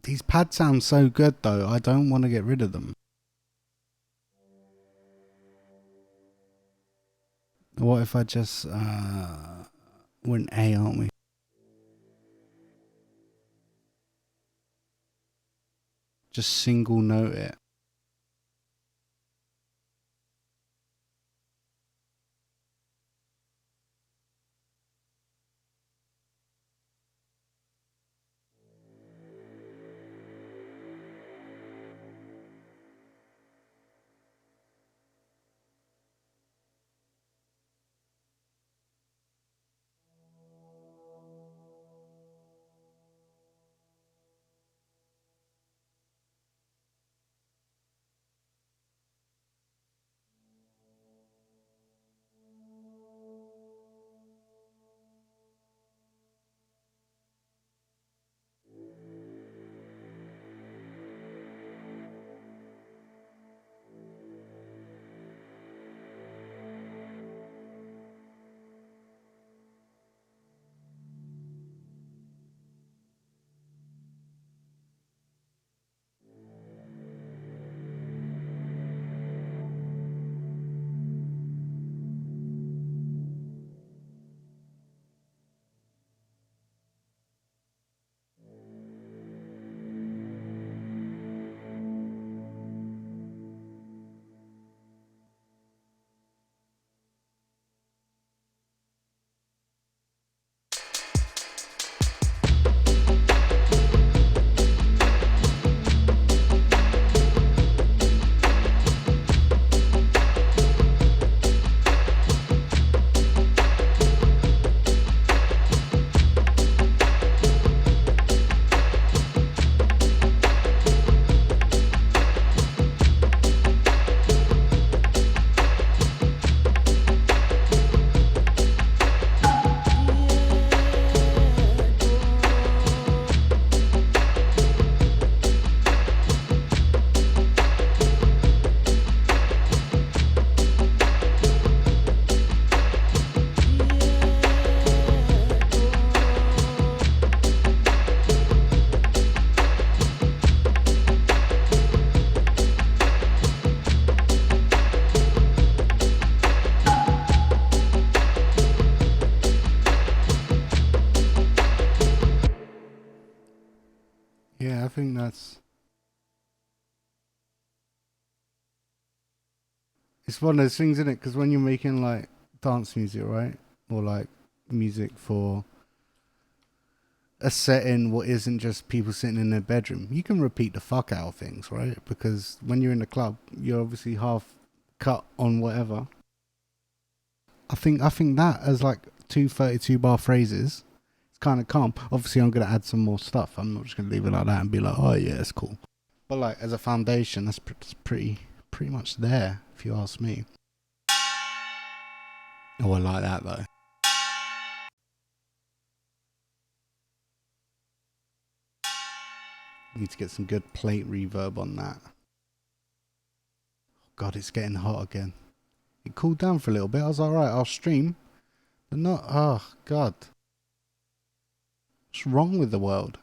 These pads sound so good though. I don't want to get rid of them. What if I just we're in A, aren't we? Just single note it. Yeah, I think that's... It's one of those things, isn't it? Because when you're making like dance music, right? Or like music for a setting what isn't just people sitting in their bedroom, you can repeat the fuck out of things, right? Because when you're in the club, you're obviously half cut on whatever. I think that as like 2 bar phrases, it's kind of calm. Obviously, I'm gonna add some more stuff. I'm not just gonna leave it like that and be like, oh yeah, it's cool. But like as a foundation, that's pretty much there, if you ask me. Oh, I like that though. Need to get some good plate reverb on that. God, it's getting hot again. It cooled down for a little bit. I was like, right, I'll stream. But not, oh God. What's wrong with the world?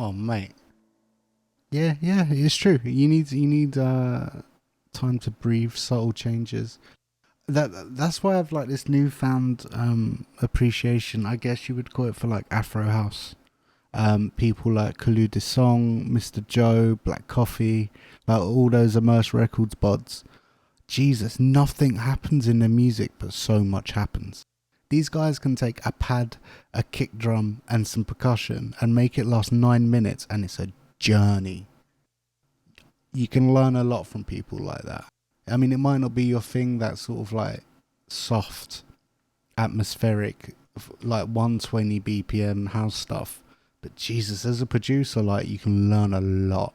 Oh, mate. Yeah, yeah, it's true. You need time to breathe, subtle changes. That's why I've like this newfound appreciation, I guess you would call it, for like Afro house. People like Kalu De Song, Mr. Joe, Black Coffee, like all those Immerse Records buds. Jesus, nothing happens in their music, but so much happens. These guys can take a pad, a kick drum, and some percussion and make it last 9 minutes, and it's a journey. You can learn a lot from people like that. I mean, it might not be your thing, that sort of like soft, atmospheric, like 120 BPM house stuff. But Jesus, as a producer, like, you can learn a lot.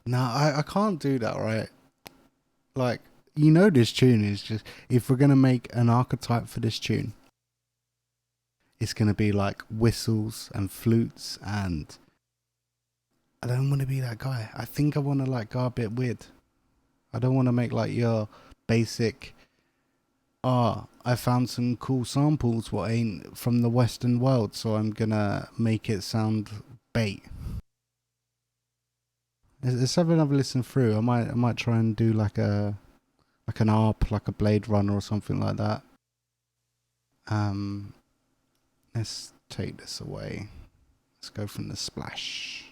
No, I can't do that, right? Like, this tune is just, if we're going to make an archetype for this tune, it's going to be like whistles and flutes, and I don't want to be that guy. I think I want to like go a bit weird. I don't want to make like your basic, I found some cool samples what ain't from the Western world, so I'm going to make it sound bait. It's something I've listened through. I might try and do like an ARP, like a Blade Runner or something like that. Let's take this away. Let's go from the splash.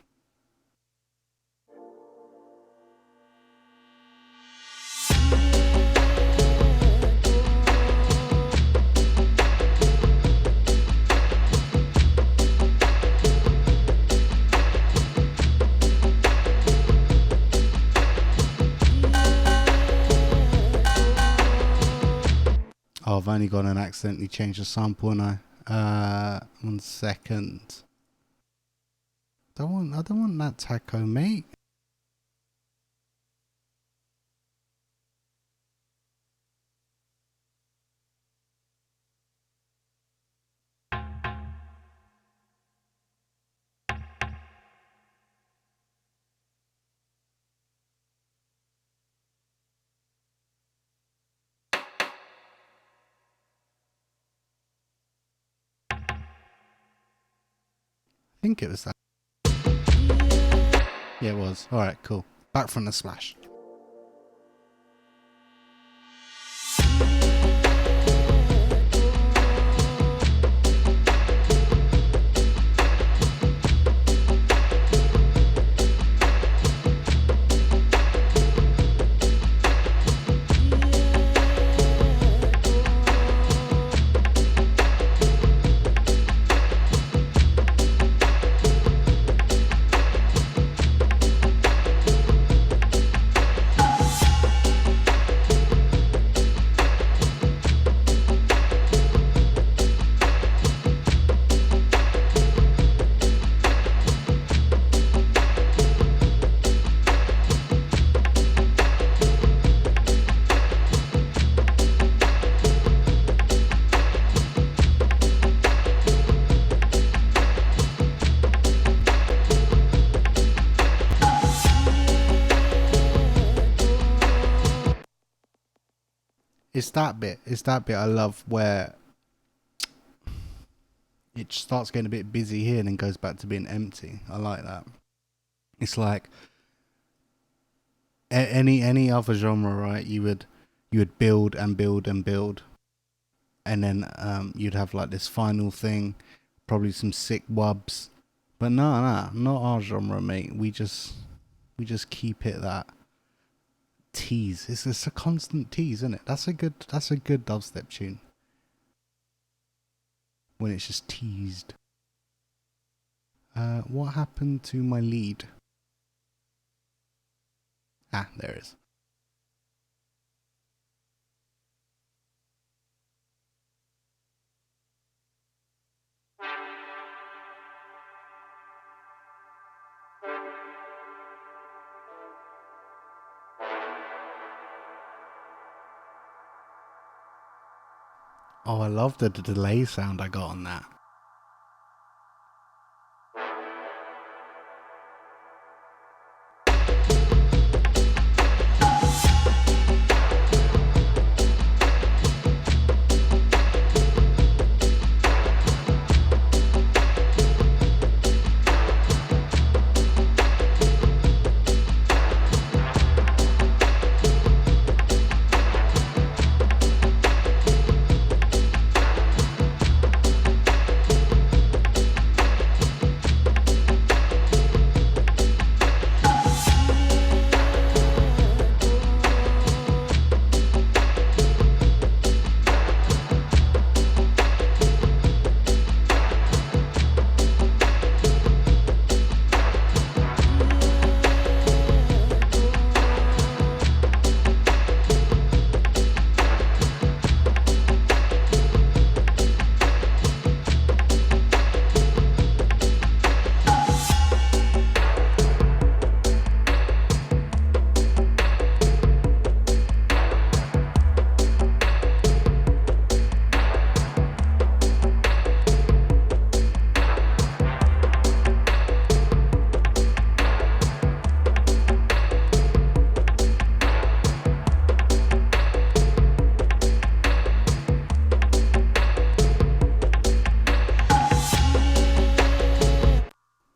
Oh, I've only gone and accidentally changed the sample, and 1 second. I don't want that taco, mate. I think it was that. Yeah, it was. Alright, cool. Back from the splash. It's that bit. It's that bit I love, where it starts getting a bit busy here and then goes back to being empty. I like that. It's like any other genre, right? You would build and build and build, and then you'd have like this final thing, probably some sick wubs. But no, not our genre, mate. We just keep it that tease. It's a constant tease, isn't it? That's a good dubstep tune, when it's just teased. What happened to my lead? Ah, there it is. Oh, I love the delay sound I got on that.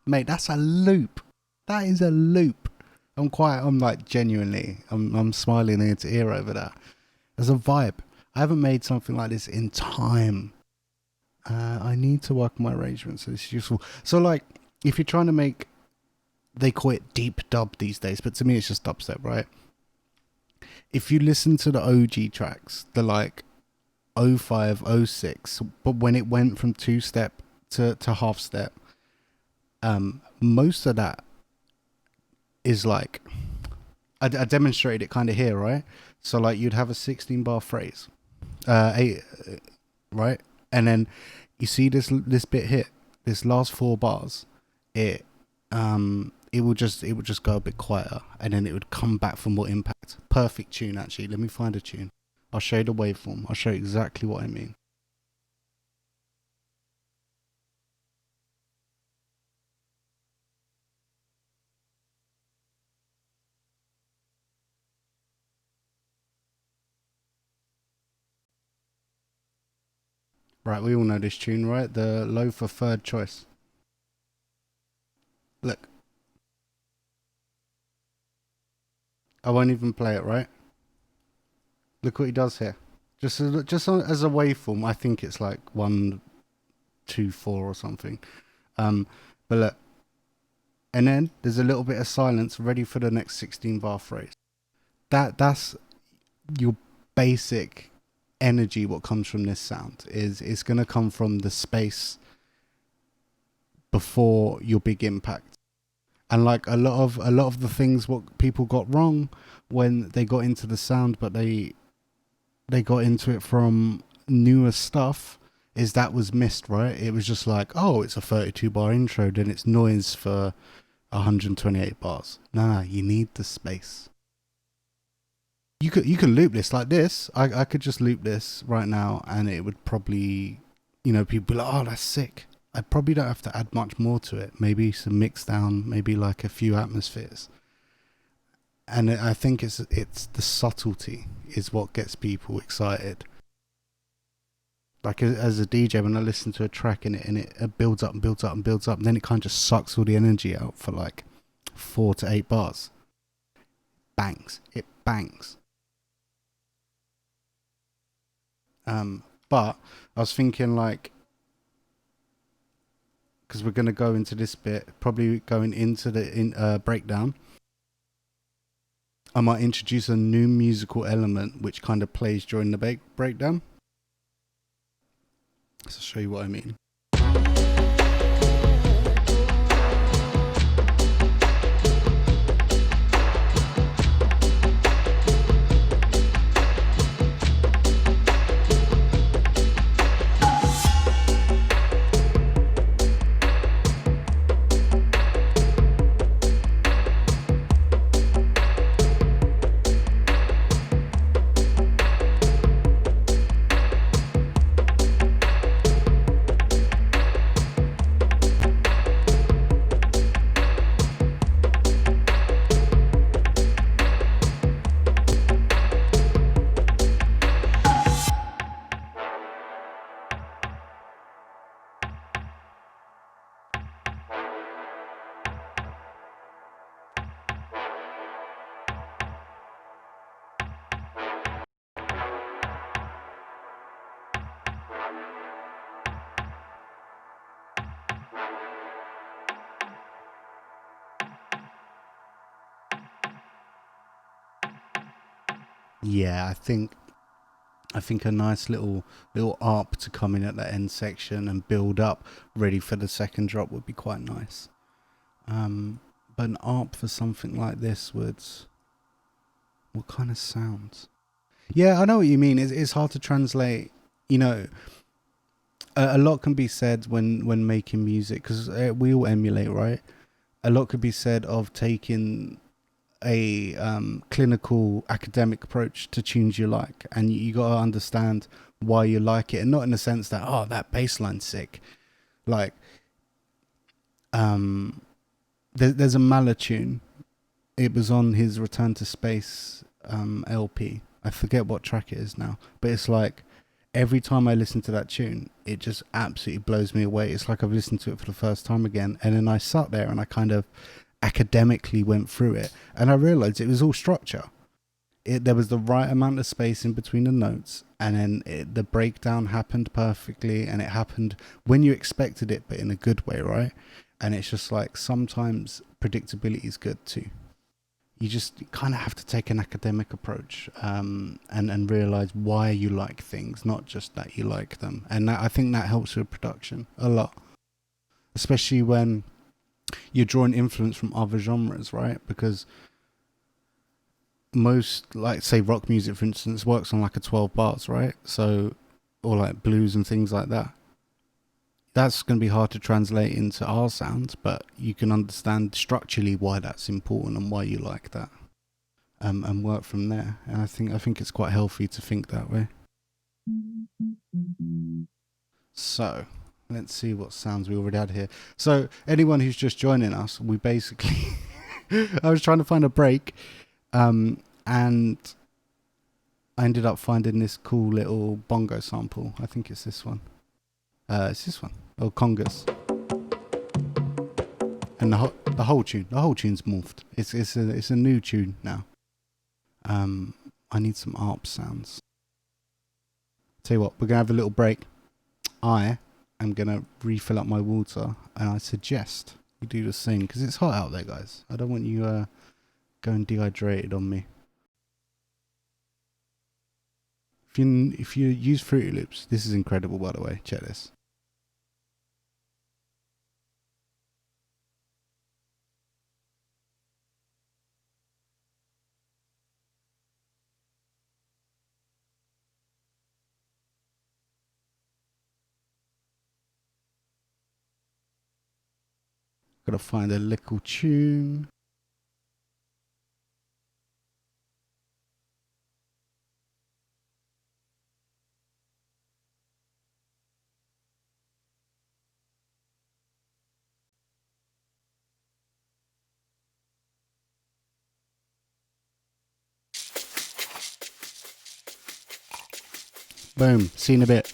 Mate, that's a loop. That is a loop. I'm like genuinely, I'm smiling ear to ear over that. There's a vibe. I haven't made something like this in time. I need to work on my arrangements, so it's useful. So like, if you're trying to make, they call it deep dub these days, but to me it's just dubstep, right? If you listen to the OG tracks, the like 05, 06, but when it went from two step to half step, most of that is like, I demonstrated it kind of here, right? So like you'd have a 16 bar phrase, right? And then you see this bit here, this last 4 bars, it would just go a bit quieter, and then it would come back for more impact. Perfect tune, actually. Let me find a tune. I'll show you the waveform. I'll show you exactly what I mean. Right, we all know this tune, right? The low for third choice. Look. I won't even play it, right? Look what he does here. Just as a waveform, I think it's like 1, 2, 4 or something. But look. And then there's a little bit of silence ready for the next 16 bar phrase. That's your basic energy. What comes from this sound is it's going to come from the space before your big impact. And like a lot of the things what people got wrong when they got into the sound, but they got into it from newer stuff, is that was missed, right? It was just like, oh, it's a 32 bar intro, then it's noise for 128 bars. No, you need the space. You can loop this like this. I could just loop this right now, and it would probably, people be like, oh, that's sick. I probably don't have to add much more to it. Maybe some mix down, maybe like a few atmospheres. And I think it's the subtlety is what gets people excited. Like as a DJ, when I listen to a track and it builds up and builds up and builds up, and then it kind of just sucks all the energy out for like 4 to 8 bars. It bangs. But I was thinking like, because we're going to go into this bit, probably going into the breakdown, I might introduce a new musical element which kind of plays during the breakdown. So I'll show you what I mean. Yeah, I think a nice little arp to come in at the end section and build up, ready for the second drop, would be quite nice. But an arp for something like this would, what kind of sounds? Yeah, I know what you mean. It's hard to translate. You know, a lot can be said when making music, because we all emulate, right? A lot could be said of taking a clinical academic approach to tunes you like, and you got to understand why you like it, and not in the sense that, oh, that bass line's sick. Like there's a Mahler tune. It was on his Return to Space LP. I forget what track it is now, but it's like every time I listen to that tune, it just absolutely blows me away. It's like I've listened to it for the first time again, and then I sat there and I kind of academically went through it, and I realized it was all structure. There was the right amount of space in between the notes, and then the breakdown happened perfectly, and it happened when you expected it, but in a good way, right? And it's just like sometimes predictability is good too. You just kind of have to take an academic approach, and realize why you like things, not just that you like them. And I think that helps with production a lot, especially when you're drawing influence from other genres, right? Because most, like, say, rock music, for instance, works on like a 12 bars, right? So, or like blues and things like that. That's going to be hard to translate into our sounds, but you can understand structurally why that's important and why you like that, and work from there. And I think it's quite healthy to think that way. So, let's see what sounds we already had here. So, anyone who's just joining us, we basically, I was trying to find a break, and I ended up finding this cool little bongo sample. I think it's this one. It's this one. Oh, congas. And the whole tune's morphed. It's a new tune now. I need some ARP sounds. Tell you what, we're gonna have a little break. I am gonna refill up my water, and I suggest you do the same, because it's hot out there, guys. I don't want you going dehydrated on me. If you use Fruity Loops, this is incredible, by the way. Check this. Gotta find a little tune. Boom. See you in a bit.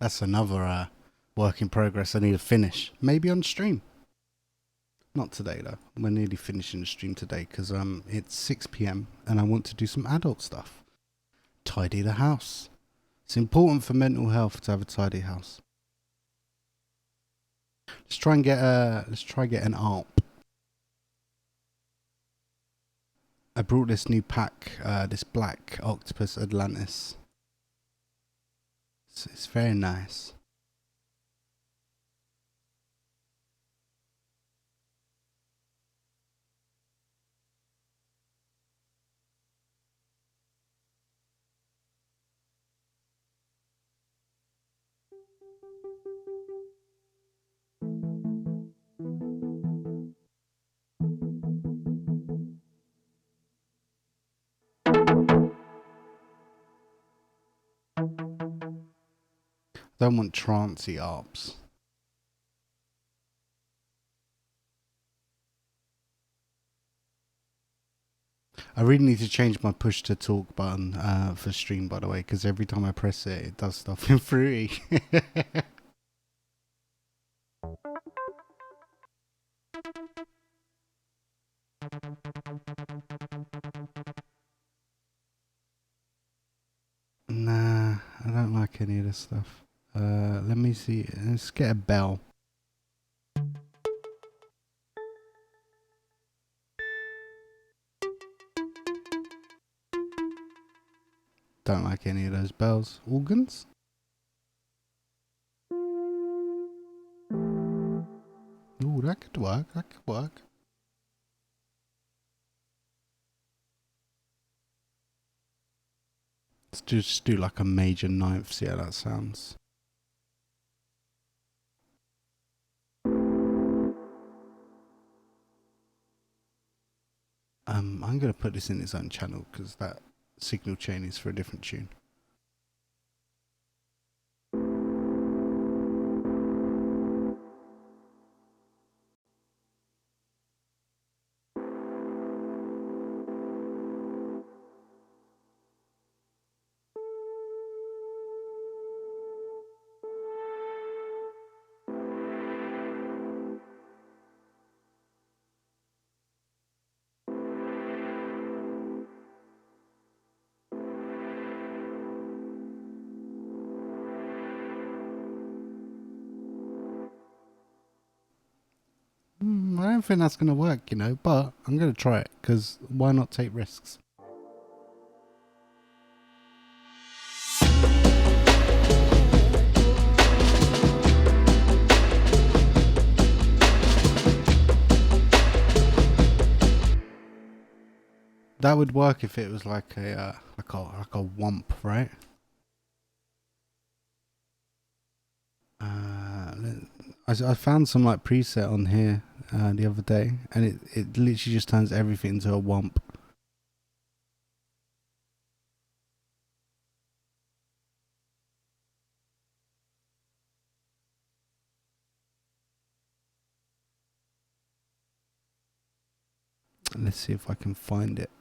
That's another work in progress. I need to finish. Maybe on stream. Not today though. We're nearly finishing the stream today because it's 6 p.m. and I want to do some adult stuff. Tidy the house. It's important for mental health to have a tidy house. Let's try and get an ARP. I brought this new pack, this Black Octopus Atlantis. It's very nice. Don't want trancey arps. I really need to change my push to talk button for stream, by the way, because every time I press it, it does stuff in Fruity. Nah, I don't like any of this stuff. Let me see. Let's get a bell. Don't like any of those bells. Organs? Ooh, that could work. That could work. Let's just do like a major ninth. See how that sounds. I'm going to put this in its own channel because that signal chain is for a different tune. I don't think that's going to work, you know, but I'm going to try it because why not take risks? That would work if it was like a womp, right? I found some like preset on here the other day, and it literally just turns everything into a womp. Let's see if I can find it.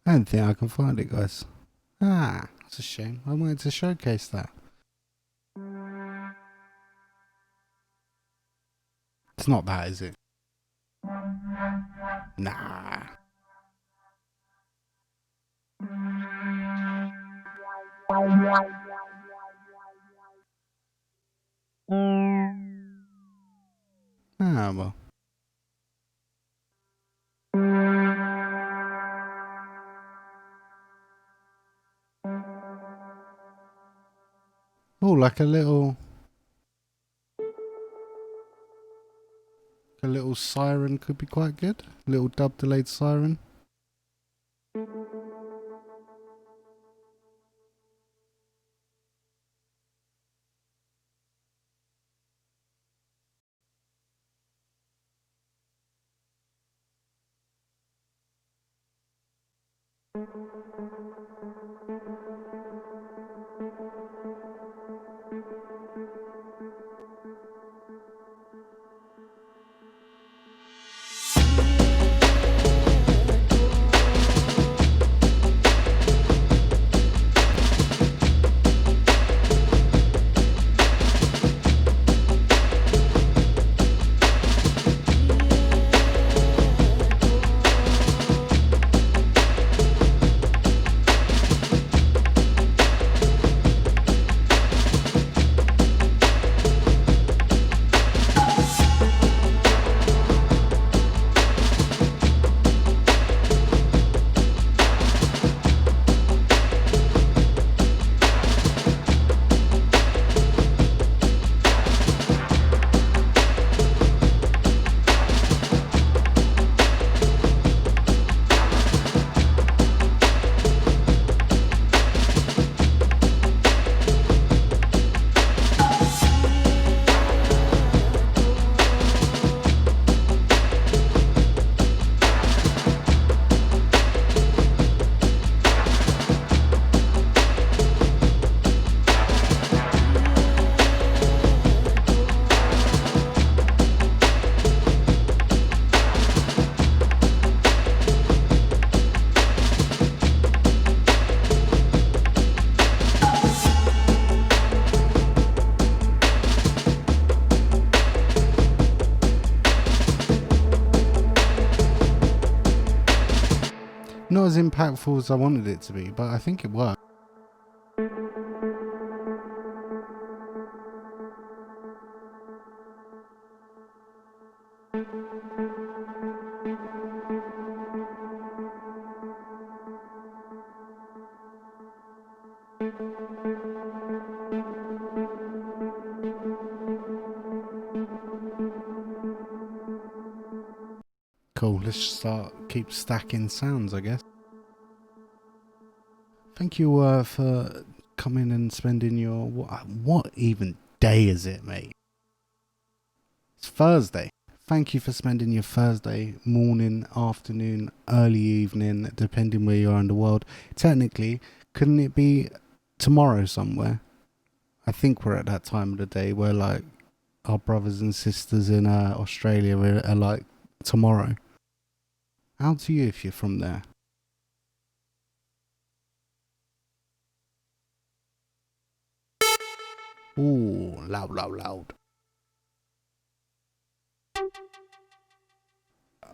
I don't think I can find it, guys. Ah, it's a shame. I wanted to showcase that. It's not that, is it? Nah. Ah, well. Oh, like a little siren could be quite good. A little dub delayed siren. as impactful as I wanted it to be, but I think it worked. Cool, let's keep stacking sounds, I guess. Thank you for coming and spending your... What even day is it, mate? It's Thursday. Thank you for spending your Thursday morning, afternoon, early evening, depending where you are in the world. Technically, couldn't it be tomorrow somewhere? I think we're at that time of the day where, like, our brothers and sisters in Australia are like tomorrow. Out to you if you're from there. Ooh, loud, loud, loud.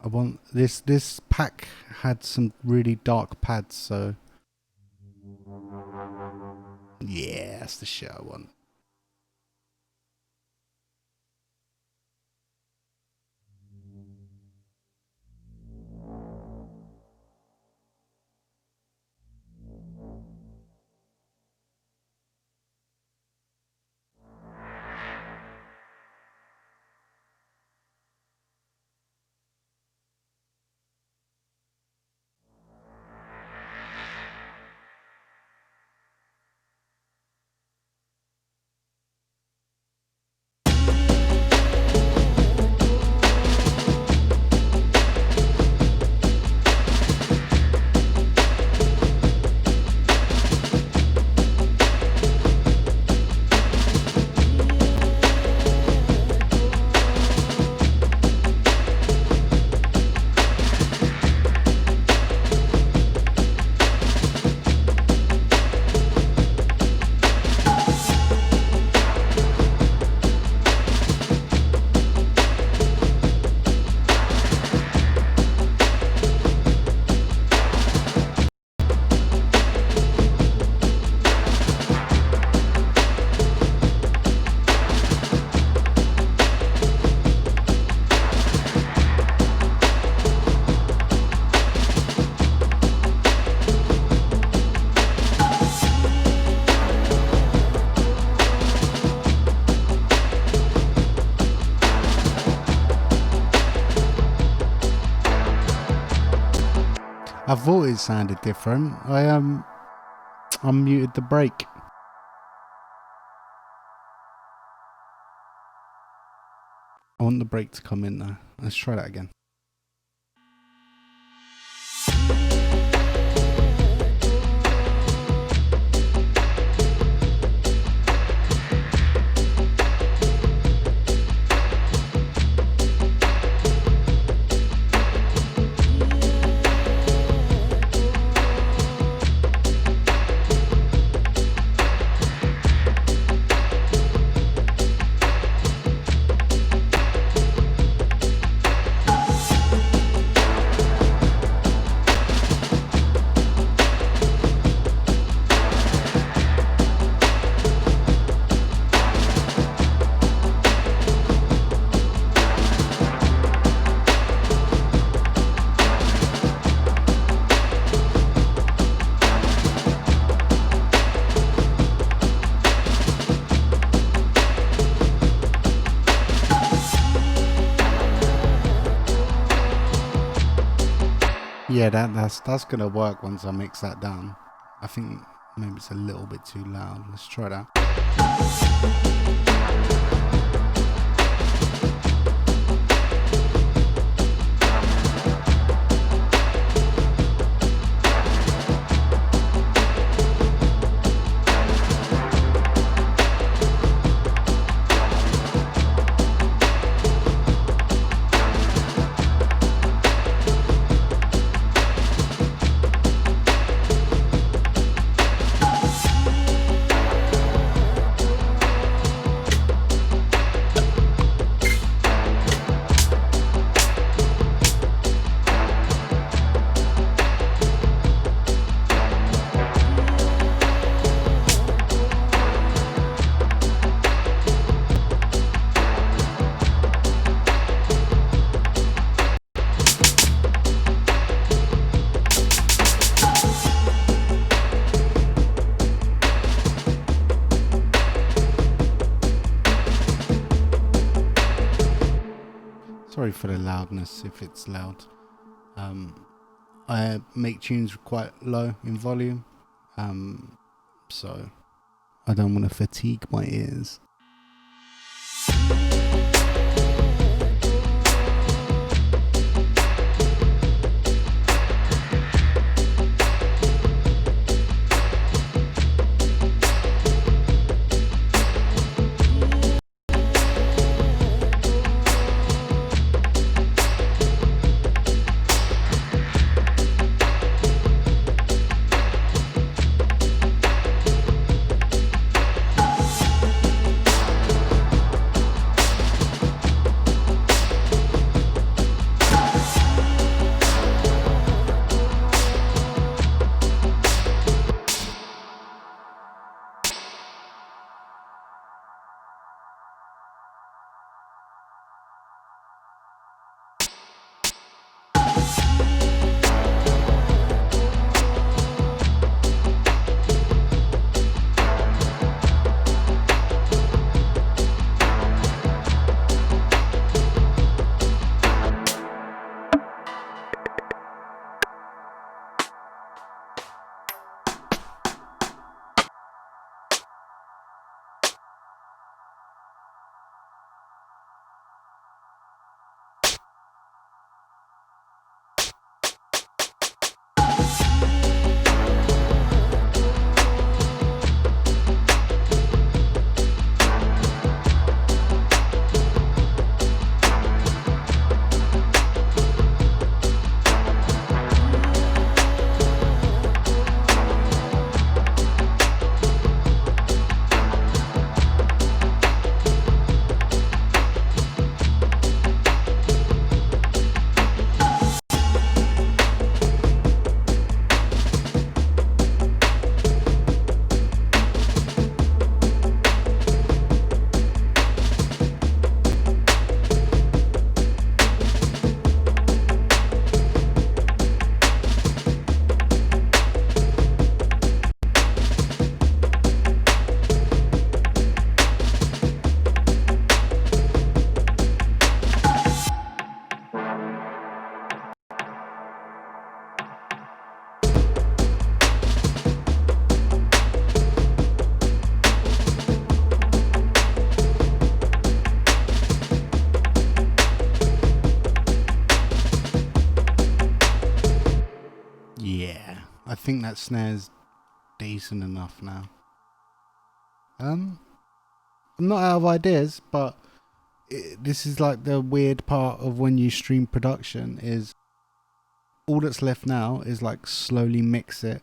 I want this pack had some really dark pads, so yeah, that's the shit I want. I thought it sounded different. I unmuted the break. I want the break to come in though. Let's try that again. Yeah, that's gonna work once I mix that down. I think maybe it's a little bit too loud. Let's try that. Sorry for the loudness if it's loud. I make tunes quite low in volume, so I don't want to fatigue my ears. Yeah, I think that snare's decent enough now. I'm not out of ideas, but this is like the weird part of when you stream production is all that's left now is like slowly mix it,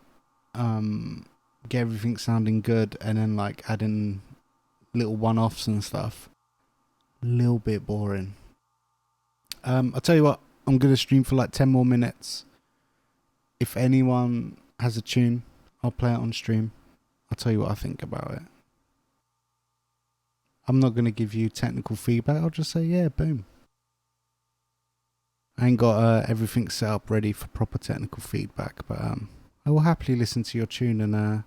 get everything sounding good, and then like adding little one-offs and stuff. A little bit boring. I'll tell you what, I'm gonna stream for like 10 more minutes. If anyone has a tune, I'll play it on stream. I'll tell you what I think about it. I'm not gonna give you technical feedback. I'll just say, yeah, boom. I ain't got everything set up ready for proper technical feedback, but I will happily listen to your tune and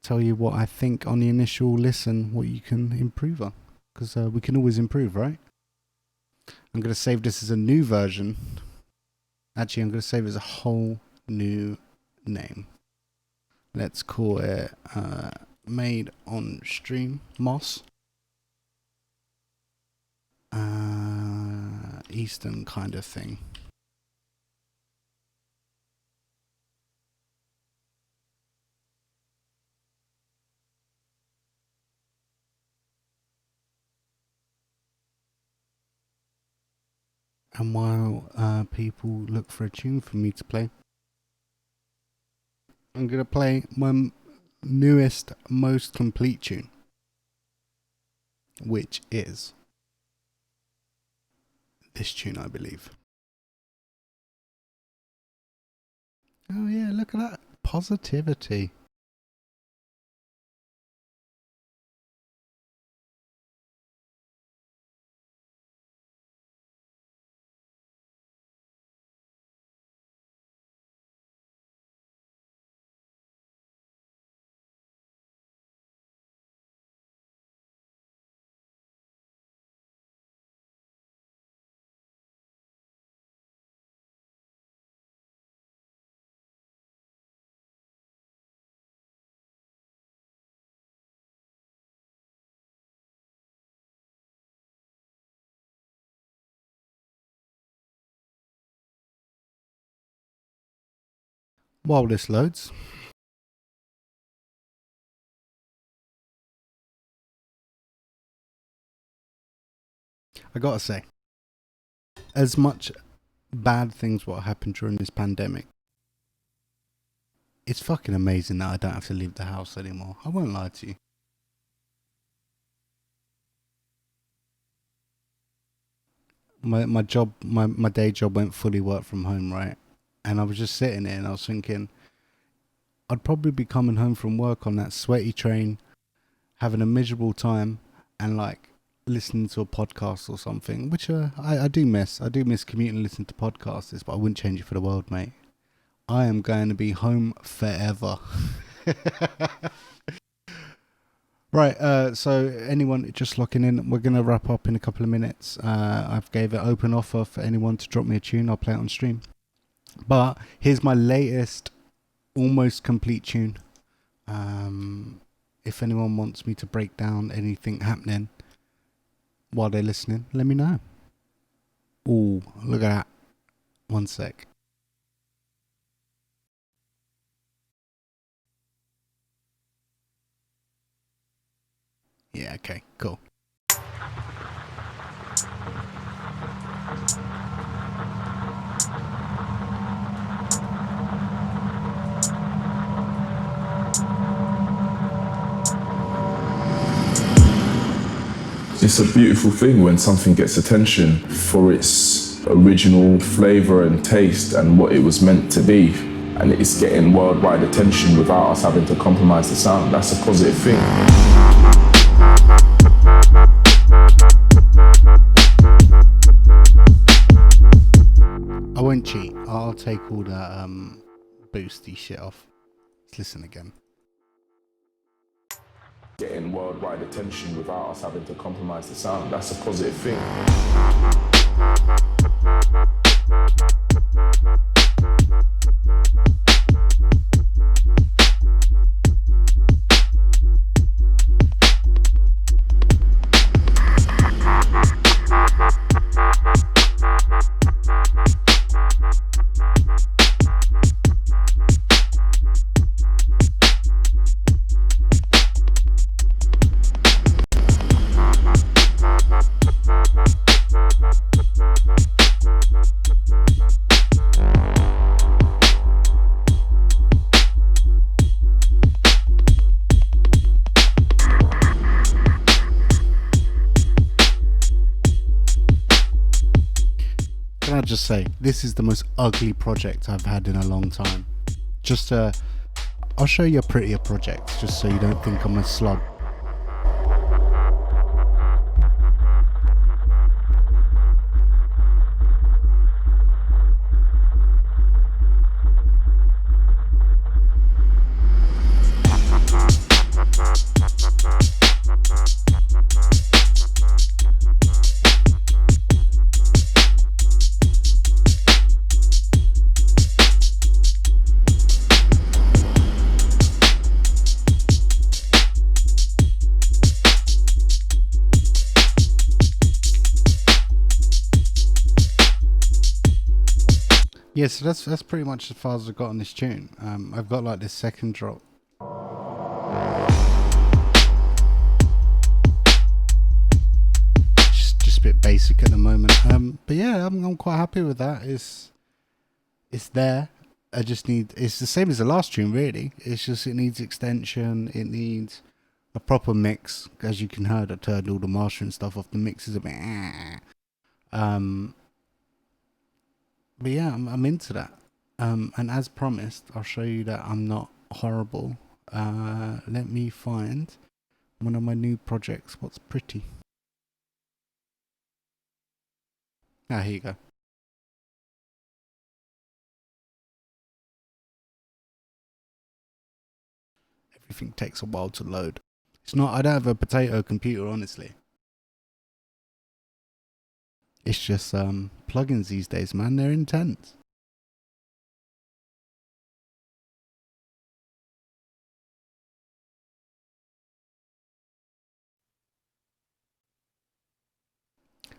tell you what I think on the initial listen, what you can improve on, because we can always improve, right? I'm going to save this as a new version. Actually, I'm going to save it as a whole new name. Let's call it Made on Stream Moss. Eastern kind of thing. And while people look for a tune for me to play, I'm going to play my newest, most complete tune, which is this tune, I believe. Oh yeah, look at that. Positivity. While this loads. I gotta say, as much bad things what happened during this pandemic, it's fucking amazing that I don't have to leave the house anymore. I won't lie to you. My job, my day job went fully work from home, right? And I was just sitting there and I was thinking, I'd probably be coming home from work on that sweaty train, having a miserable time, and like listening to a podcast or something, which I do miss. I do miss commuting and listening to podcasts, but I wouldn't change it for the world, mate. I am going to be home forever. Right, so anyone just locking in, we're going to wrap up in a couple of minutes. I've gave an open offer for anyone to drop me a tune. I'll play it on stream. But here's my latest almost complete tune. If anyone wants me to break down anything happening while they're listening, let me know. Ooh, look at that. One sec. Yeah, okay, cool. It's a beautiful thing when something gets attention for its original flavour and taste and what it was meant to be. And it's getting worldwide attention without us having to compromise the sound. That's a positive thing. I won't cheat. I'll take all that boosty shit off. Let's listen again. Getting worldwide attention without us having to compromise the sound. That's a positive thing. Can I just say, this is the most ugly project I've had in a long time. Just I'll show you a prettier project, just so you don't think I'm a slob. Yeah, so that's pretty much as far as I've got on this tune. I've got like this second drop. Just a bit basic at the moment. But yeah, I'm quite happy with that. It's there. I just need. It's the same as the last tune, really. It's just it needs extension. It needs a proper mix. As you can hear, I turned all the mastering stuff off. The mix is a bit. But yeah, I'm into that. And as promised, I'll show you that I'm not horrible. Let me find one of my new projects. What's pretty? Ah, here you go. Everything takes a while to load. It's not. I don't have a potato computer, honestly. It's just plugins these days, man. They're intense.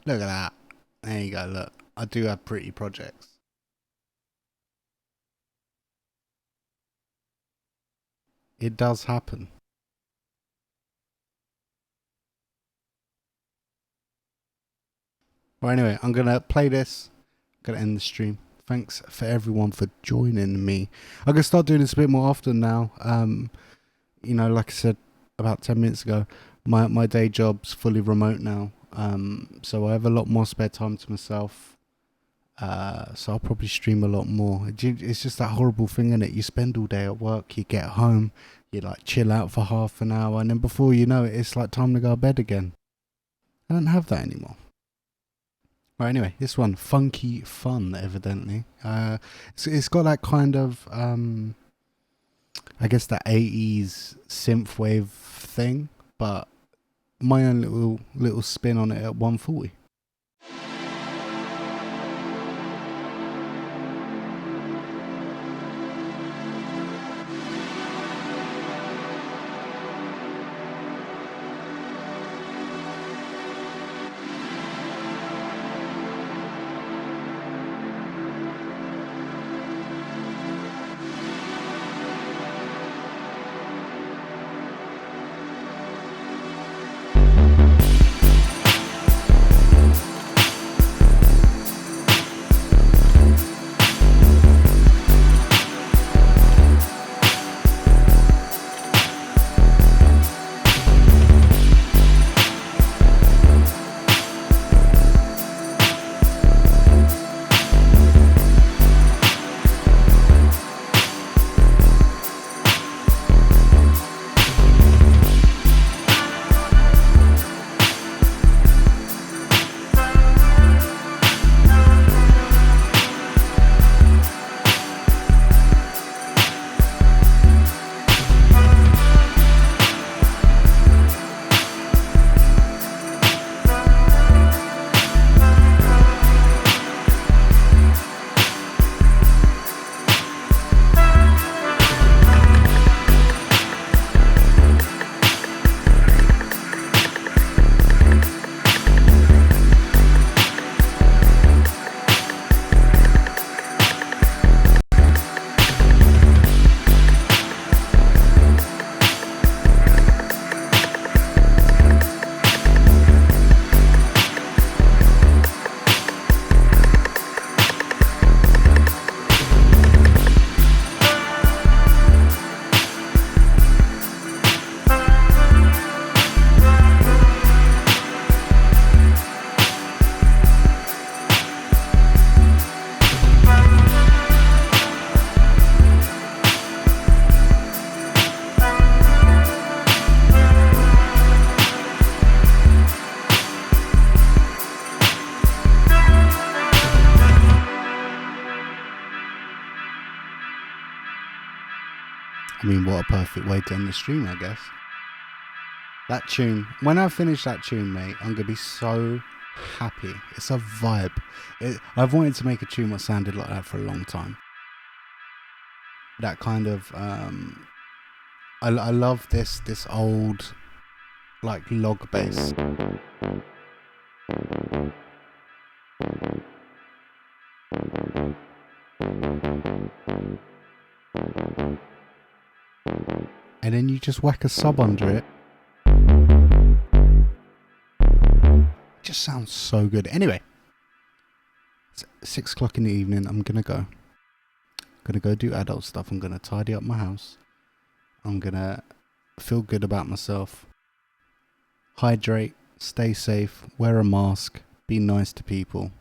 Look at that. There you go. Look, I do have pretty projects. It does happen. Well, anyway, I'm going to play this. I'm going to end the stream. Thanks for everyone for joining me. I'm going to start doing this a bit more often now. Like I said about 10 minutes ago, my day job's fully remote now. So I have a lot more spare time to myself. So I'll probably stream a lot more. It's just that horrible thing, innit? You spend all day at work, you get home, you like chill out for half an hour, and then before you know it, it's like time to go to bed again. I don't have that anymore. Right, anyway, this one, Funky Fun, evidently. It's got that kind of, I guess that 80s synthwave thing, but my own little spin on it at 140. I mean, what a perfect way to end the stream, I guess. That tune, when I finish that tune, mate, I'm going to be so happy. It's a vibe. I've wanted to make a tune that sounded like that for a long time. That kind of, I love this old, like, log bass. And then you just whack a sub under it. Just sounds so good. Anyway, it's 6 o'clock in the evening. I'm gonna go do adult stuff. I'm gonna tidy up my house. I'm gonna feel good about myself. Hydrate, stay safe, wear a mask, be nice to people.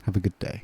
Have a good day.